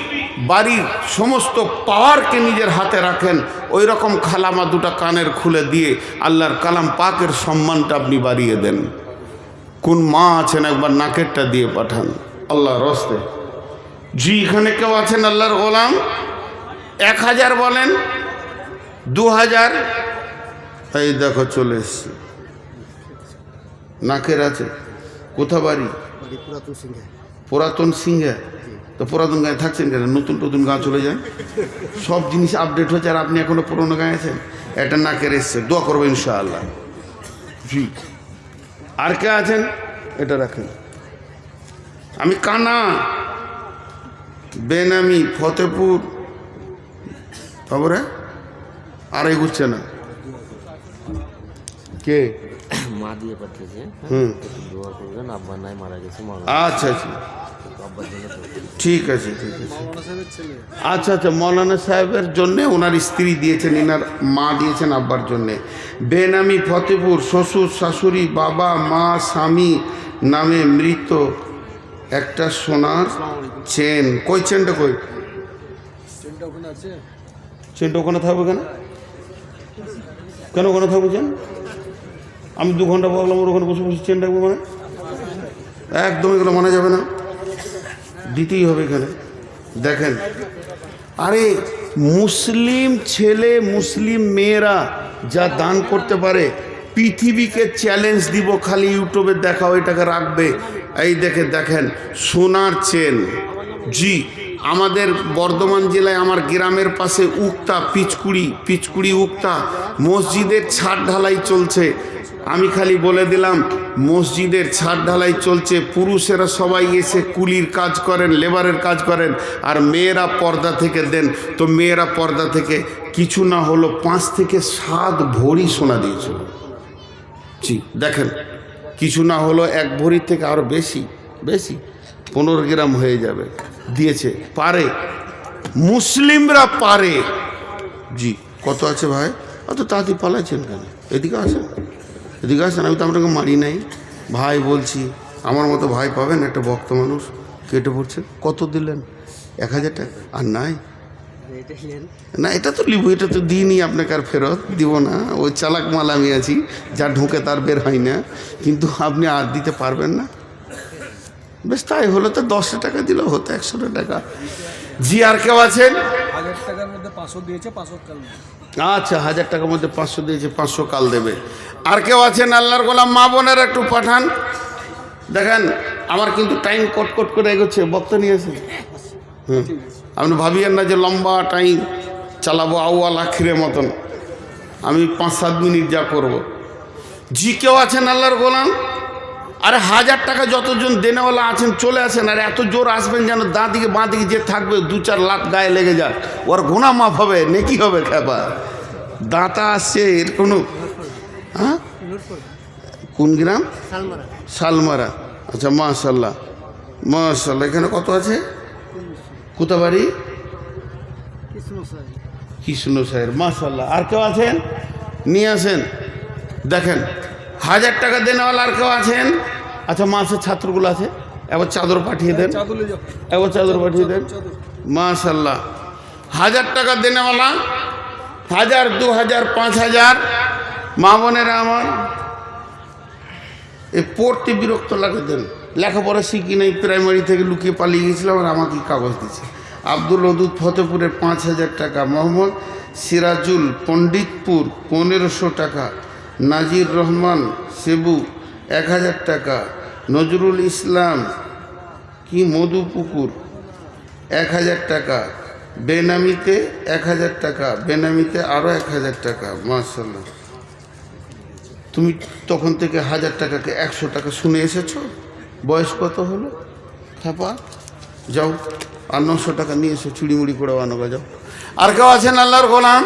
S2: বাড়ির সমস্ত পাওয়ারকে নিজের হাতে রাখেন, ওই রকম খালামা দুটা কানের খুলে দিয়ে আল্লাহর কালাম পাকের সম্মানটা আপনি বাড়িয়ে দেন। কোন মা আছেন একবার নাকেরটা দিয়ে পাঠান আল্লাহর রাস্তে। জি, এখানে কেউ আছেন আল্লাহর গোলাম? 1,000 বলেন, 2,000? এই দেখো চলে এসছে। নাকের আছে? কোথা বাড়ি? পুরাতন সিংহে। তো পুরাতন গায়ে থাকছেন কেন? নতুন নতুন গাঁ চলে যান, সব জিনিস আপডেট হচ্ছে আর আপনি এখনো পুরোনো গায়ে আছেন। এটা নাকের এসছে, দোয়া করবো ইনশাআল্লাহ। জি, আর কে আছেন? এটা রাখেন। আমি কানা, বেনামি, ফতেপুর। খবরে আর এগুচ্ছে না। কে?
S3: মা দিয়ে পাঠিয়েছে। দোয়া করবেন, আব্বা নাই, মারা গেছে।
S2: আচ্ছা আচ্ছা, ঠিক আছে ঠিক আছে। আচ্ছা আচ্ছা, মৌলানা সাহেবের জন্যে ওনার স্ত্রী দিয়েছেন, এনার মা দিয়েছেন আব্বার জন্যে। বেনামি ফতেপুর, শ্বশুর শাশুড়ি বাবা মা স্বামী নামে মৃত একটা সোনার চেন। কই চেনটা? কই চেনটা? ওখানে থাকবে কেন? কেন ওখানে থাকবে চেন? আমি 2 ঘন্টা বললাম ওর ওখানে বসে বসে চেন রাখবো মানে? একদম এগুলো মানা যাবে না, দিতেই হবে এখানে। দেখেন, আরে মুসলিম ছেলে মুসলিম মেয়েরা যা দান করতে পারে, পৃথিবীকে চ্যালেঞ্জ দিব, খালি ইউটিউবে দেখাও, এটাকে রাখবে। এই দেখেন সোনার চেন। জি, আমাদের বর্ধমান জেলায় আমার গ্রামের পাশে উক্তা পিচকুড়ি উক্তা মসজিদের ছাদ ঢালাই চলছে। আমি খালি বলে দিলাম, মসজিদের ছাদ ঢালাই চলছে, পুরুষেরা সবাই এসে কুলির কাজ করেন, লেবারের কাজ করেন, আর মেয়েরা পর্দা থেকে দেন। তো মেয়েরা পর্দা থেকে কিছু না হলো 5 থেকে 7 ভরি সোনা দিয়েছিল। জি দেখেন, কিছু না হলো 1 ভরির থেকে আরও বেশি 15 গ্রাম হয়ে যাবে দিয়েছে। পারে, মুসলিমরা পারে। জি, কত আছে ভাই? অত তাড়াতাড়ি পালাইছেন কেন? এদিকে আসেন, এদিকে আসেন। আমি তো আপনাকে মারি নাই ভাই, বলছি আমার মতো ভাই পাবেন? একটা ভক্ত মানুষ কেটে পড়ছেন। কত দিলেন? 1,000 টাকা। আর নাই না, এটা তো লিবো, এটা তো দিইনি আপনাকে, আর ফেরত দিব না। ওই চালাক মাল আমি আছি, যা ঢুকে তার বের হয় না। কিন্তু আপনি আর দিতে পারবেন না। বেশ, তাই হলো তো 10 টাকা দিলেও হতো, 100 টাকা। জি, আর কেউ আছেন?
S4: 1,000 টাকার মধ্যে 500 দিয়েছে, 500 কাল।
S2: আচ্ছা, 1000 টাকার মধ্যে 500 দিয়েছে, 500 কাল দেবে। আর কেউ আছেন আল্লাহর গোলাম? মা বোনের একটু পাঠান। দেখেন, আমার কিন্তু টাইম কট করে এগোচ্ছে, বক্তা নিয়ে আসেন। আপনি ভাবিয়েন না যে লম্বা টাইম চালাবো আউয়াল আখিরের মতন। আমি 5-7 মিনিট যা করব। জি, কেউ আছেন আল্লাহর গোলাম? আরে 1000 টাকা যতজন দেনেওয়ালা আছেন চলে আসেন। আর এত জোর আসবেন যেন দাঁ দিকে বাঁ দিকে যে থাকবে 2-4 লাত গায়ে লেগে যাক, ওর গুনাহ মাফ হবে, নেকি হবে। খেপা দাঁতা আসছে এর কোনো? হ্যাঁ, কোন গ্রাম? শালমারা। আচ্ছা, মাশাল্লাহ মাশাল্লাহ। এখানে কত আছে? কোথা বাড়ি? কৃষ্ণ সাহের। মাশাল্লাহ। আর কেউ আছেন? নিয়ে আসেন। দেখেন, 1000 টাকা দেনেওয়ালা আর কেউ আছেন? আচ্ছা মাসের ছাত্রগুলো আছে, এবার চাদর পাঠিয়ে দেন,
S4: চাদুলে যাও
S2: এবার চাদর পাঠিয়ে দেন।
S4: চাদর
S2: মাশাল্লাহ। 1000 টাকা দেনেওয়ালা, 1000, 2000, 5000 মা বোনেরা আমার এ পড়তে বিরক্ত লাগে দেন। লেখাপড়া শিখি নাই, প্রাইমারি থেকে লুকিয়ে পালিয়ে গেছিলাম আর আমাকে কাগজ দিচ্ছে। আব্দুল ওদুদ ফতেপুরের 5000 টাকা, মোহাম্মদ সিরাজুল পণ্ডিতপুর 1500 টাকা, নাজির রহমান সেবু 1000 টাকা, নজরুল ইসলাম কি মধুপুকুর 1000 টাকা, বেনামিতে 1000 টাকা, বেনামিতে আরও 1000 টাকা। মাশাল্লাহ। তুমি তখন থেকে 1000 টাকাকে 100 টাকা শুনে এসেছো। বয়স কত হলো খাপা? যাও আর 900 টাকা নিয়ে এসো, চুড়িমুড়ি করে আনোগা যাও। আর কেউ আছেন আল্লাহর গোলাম?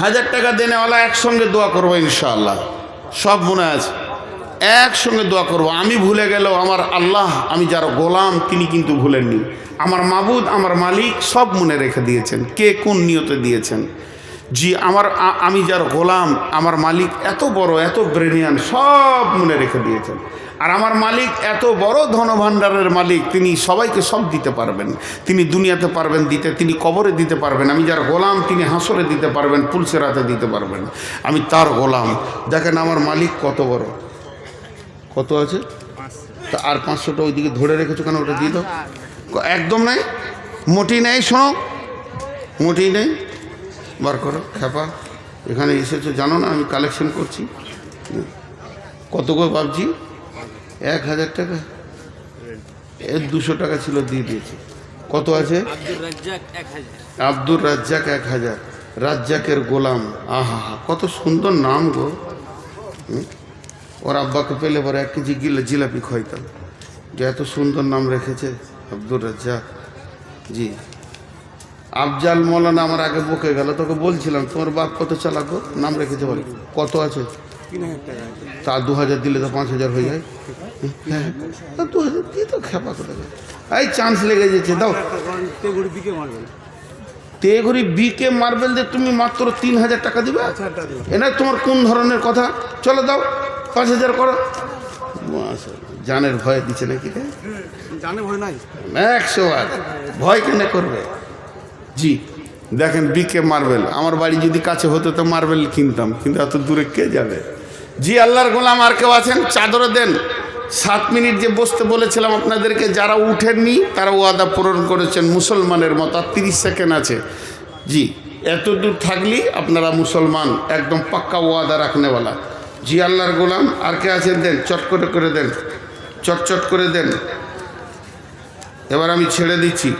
S2: 1000 টাকা দেনেওয়ালা একসঙ্গে দোয়া করবো ইনশাআল্লাহ, সব মনে আছে, একসঙ্গে দোয়া করবো। আমি ভুলে গেলেও আমার আল্লাহ, আমি যার গোলাম তিনি কিন্তু ভুলেননি। আমার মাবুদ, আমার মালিক সব মনে রেখে দিয়েছেন, কে কোন নিয়তে দিয়েছেন। জি আমি যার গোলাম, আমার মালিক এত বড়, এত ব্রেনিয়ান, সব মনে রেখে দিয়েছেন। আর আমার মালিক এত বড় ধনভাণ্ডারের মালিক, তিনি সবাইকে সব দিতে পারবেন। তিনি দুনিয়াতে পারবেন দিতে, তিনি কবরে দিতে পারবেন। আমি যার গোলাম তিনি হাসরে দিতে পারবেন, পুলসেরাতে দিতে পারবেন। আমি তার গোলাম। দেখেন আমার মালিক কত বড়। কত আছে? তা আর 500টা ওইদিকে ধরে রেখেছো কেন? ওটা দিয়ে দাও। একদম নেই, মোটি নেই, শোনো, মোটি নেই, বার করো। খেপা এখানে এসেছো জানো না আমি কালেকশন করছি। কত গো বাবজি? 1000 টাকা, এর 200 টাকা ছিল, দিয়ে দিয়েছি। কত আছে? আব্দুর রাজ্জাক 1000, রাজ্জাকের গোলাম। আহা হা, কত সুন্দর নাম গো। ওর আব্বাকে পেলে পরে 1 কেজি জিলাপি খাইতাম, যে এত সুন্দর নাম রেখেছে আব্দুর রাজ্জাক। জি আফজাল মৌলানা আমার আগে বকে গেল, তোকে বলছিলাম তোমার বাপ কত চালাকো নাম রেখেছে বলে। কত আছে?
S4: 3000 টাকা।
S2: তা 2000 দিলে তো 5000 হয়ে যায়। হ্যাঁ 2000 দিয়ে তো খেপা করে। এই চান্স লেগে যেছে, দাও। তেঘড়ি বিকে মার্বেল দিয়ে তুমি মাত্র 3000 টাকা দিবে? এটা তোমার কোন ধরনের কথা? চলো দাও, 5000 করো। জানের ভয় দিচ্ছে নাকি?
S4: জানে ভয় নাই,
S2: 100 বার ভয় কেন করবে? জি দেখেন বিকে মার্বেল, আমার বাড়ি যদি কাছে হতো তো মার্বেল কিনতাম, কিন্তু এত দূরে কে যাবে? জি আল্লাহর গোলাম আর কেউ আছেন? চাদরে দেন। 7 মিনিট যে বসতে বলেছিলাম আপনাদেরকে, যারা উঠেননি তারা ওয়াদা পূরণ করেছেন মুসলমানের মতো। আর 30 সেকেন্ড আছে। জি এত দূর থাকলেই আপনারা মুসলমান, একদম পাক্কা ওয়াদা রাখনেওয়ালা। জি আল্লাহর গোলাম আর কে আছেন? দেন, চট করে দেন, চটচট করে দেন। এবার আমি ছেড়ে দিচ্ছি।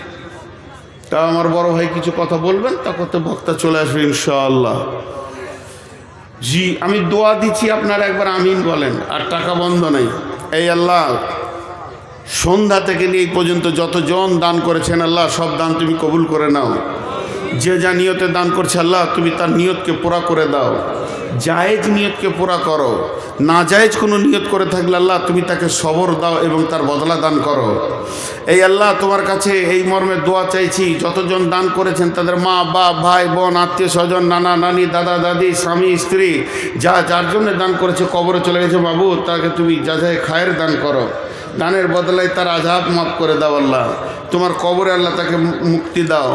S2: তা আমার বড় ভাই কিছু কথা বলবেন, তা করতে বক্তা চলে আসবে ইনশাআল্লাহ। জি আমি দোয়া দিচ্ছি, আপনারা একবার আমিন বলেন। আর টাকা বন্ধ নাই। এই আল্লাহ, সন্ধ্যা থেকে নিয়ে এই পর্যন্ত যতজন দান করেছেন আল্লাহ, সব দান তুমি কবুল করে নাও। যে যা নিয়তে দান করছে আল্লাহ, তুমি তার নিয়তকে পুরা করে দাও। জায়েজ নিয়তকে পুরা করো। না জায়েজ কোনো নিয়ত করে থাকলে আল্লাহ তুমি তাকে সবর দাও এবং তার বদলা দান করো। এই আল্লাহ তোমার কাছে এই মর্মে দোয়া চাইছি, যতজন দান করেছেন তাদের মা বাপ ভাই বোন আত্মীয় স্বজন নানা নানি দাদা দাদি স্বামী স্ত্রী যা যার জন্য দান করেছে কবরে চলে গেছে, বাবু তাকে তুমি যাচাই খায়ের দান করো। দানের বদলায় তার আযাব মাফ করে দাও আল্লাহ। তোমার কবরে আল্লাহ তাকে মুক্তি দাও।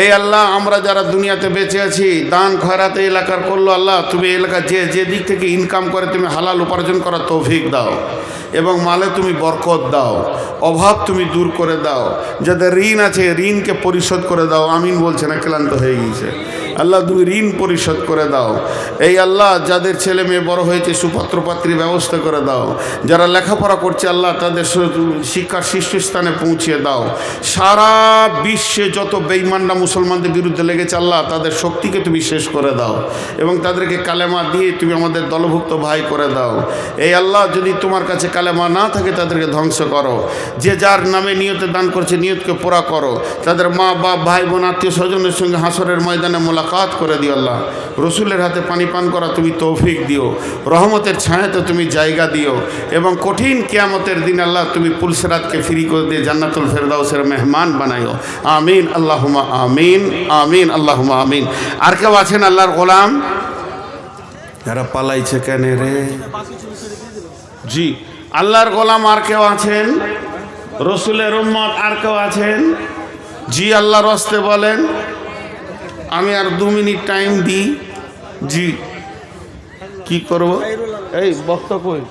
S2: এই আল্লাহ আমরা যারা দুনিয়াতে বেঁচে আছি, দান খয়রাত এলাকার করলো আল্লাহ, তুমি এলাকা যে দিক থেকে ইনকাম করে তুমি হালাল উপার্জন করার তৌফিক দাও এবং মালে তুমি বরকত দাও। অভাব তুমি দূর করে দাও। যাদের ঋণ আছে ঋণকে পরিশোধ করে দাও। আমিন বলছে না, ক্লান্ত হয়ে গিয়েছে। আল্লাহ তুমি ঋণ পরিশোধ করে দাও। এই আল্লাহ যাদের ছেলে মেয়ে বড় হয়েছে সুপাত্রপাত্রীর ব্যবস্থা করে দাও। যারা লেখাপড়া করছে আল্লাহ তাদের শিক্ষার শীর্ষস্থানে পৌঁছিয়ে দাও। সারা বিশ্বে যত বেঈমানরা মুসলমানদের বিরুদ্ধে লেগেছে আল্লাহ তাদের শক্তিকে তুমি শেষ করে দাও এবং তাদেরকে কালেমা দিয়ে তুমি আমাদের দলভুক্ত ভাই করে দাও। এই আল্লাহ যদি তোমার কাছে কালেমা না থাকে তাদেরকে ধ্বংস করো। যে যার নামে নিয়তে দান করছে নিয়তকে পুরা করো। তাদের মা বাপ ভাই বোন আত্মীয় স্বজনের সঙ্গে হাসরের ময়দানে মোলাকাত করে দিও আল্লাহ। রসুলের হাতে পানি পান করা তুমি তৌফিক দিও। রহমতের ছায়াতে তুমি জায়গা দিও এবং কঠিন কিয়ামতের দিন আল্লাহ তুমি পুলসেরাতকে ফ্রি করে দিয়ে জান্নাতুল ফেরদাউসের মেহমান বানাইও। আমিন আল্লাহুম্মা আমিন, আমিন আল্লাহুম্মা আমিন। আর কেউ আছেন আল্লাহর গোলাম যারা পালাইছে কেন রে? জি আল্লাহর গোলাম আর কেউ আছেন? রসুলের উম্মত আর কেউ আছেন? জি, আল্লাহর রাস্তে বলেন। আমি আর 2 মিনিট টাইম দিই। জি, কি করব? এই বক্তা কই?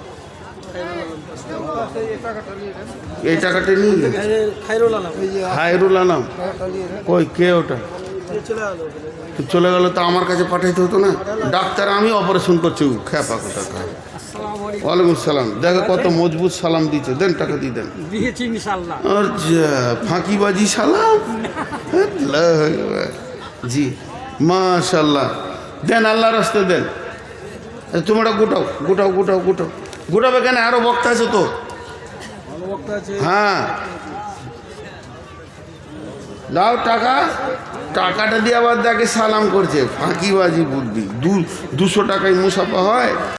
S2: এই টাকাটা নিয়ে গেছে। খায়রুল আলম কই? কে ওটা? তো চলে গেল, তো আমার কাছে পাঠাইতে হতো না? ডাক্তার আমি অপারেশন করছি, খ্যাপা কোথা। ওয়ালাইকুম সালাম। দেখো কত মজবুত সালাম দিচ্ছে, দেন টাকা দিয়ে দেন। আচ্ছা, ফাঁকিবাজি সালাম। জি মাশাল্লাহ, দেন আল্লাহর রাস্তায় দেন। তোমরা গোটাও গোটাও গোটাও গোটাও। গোটাবে কেন? আরো বক্তা আছে তো। হ্যাঁ, দাও টাকা। টাকাটা দিয়ে আবার দেখে সালাম করছে। ফাঁকিবাজি বুদ্ধি। 200 টাকায় মুসাফা হয়?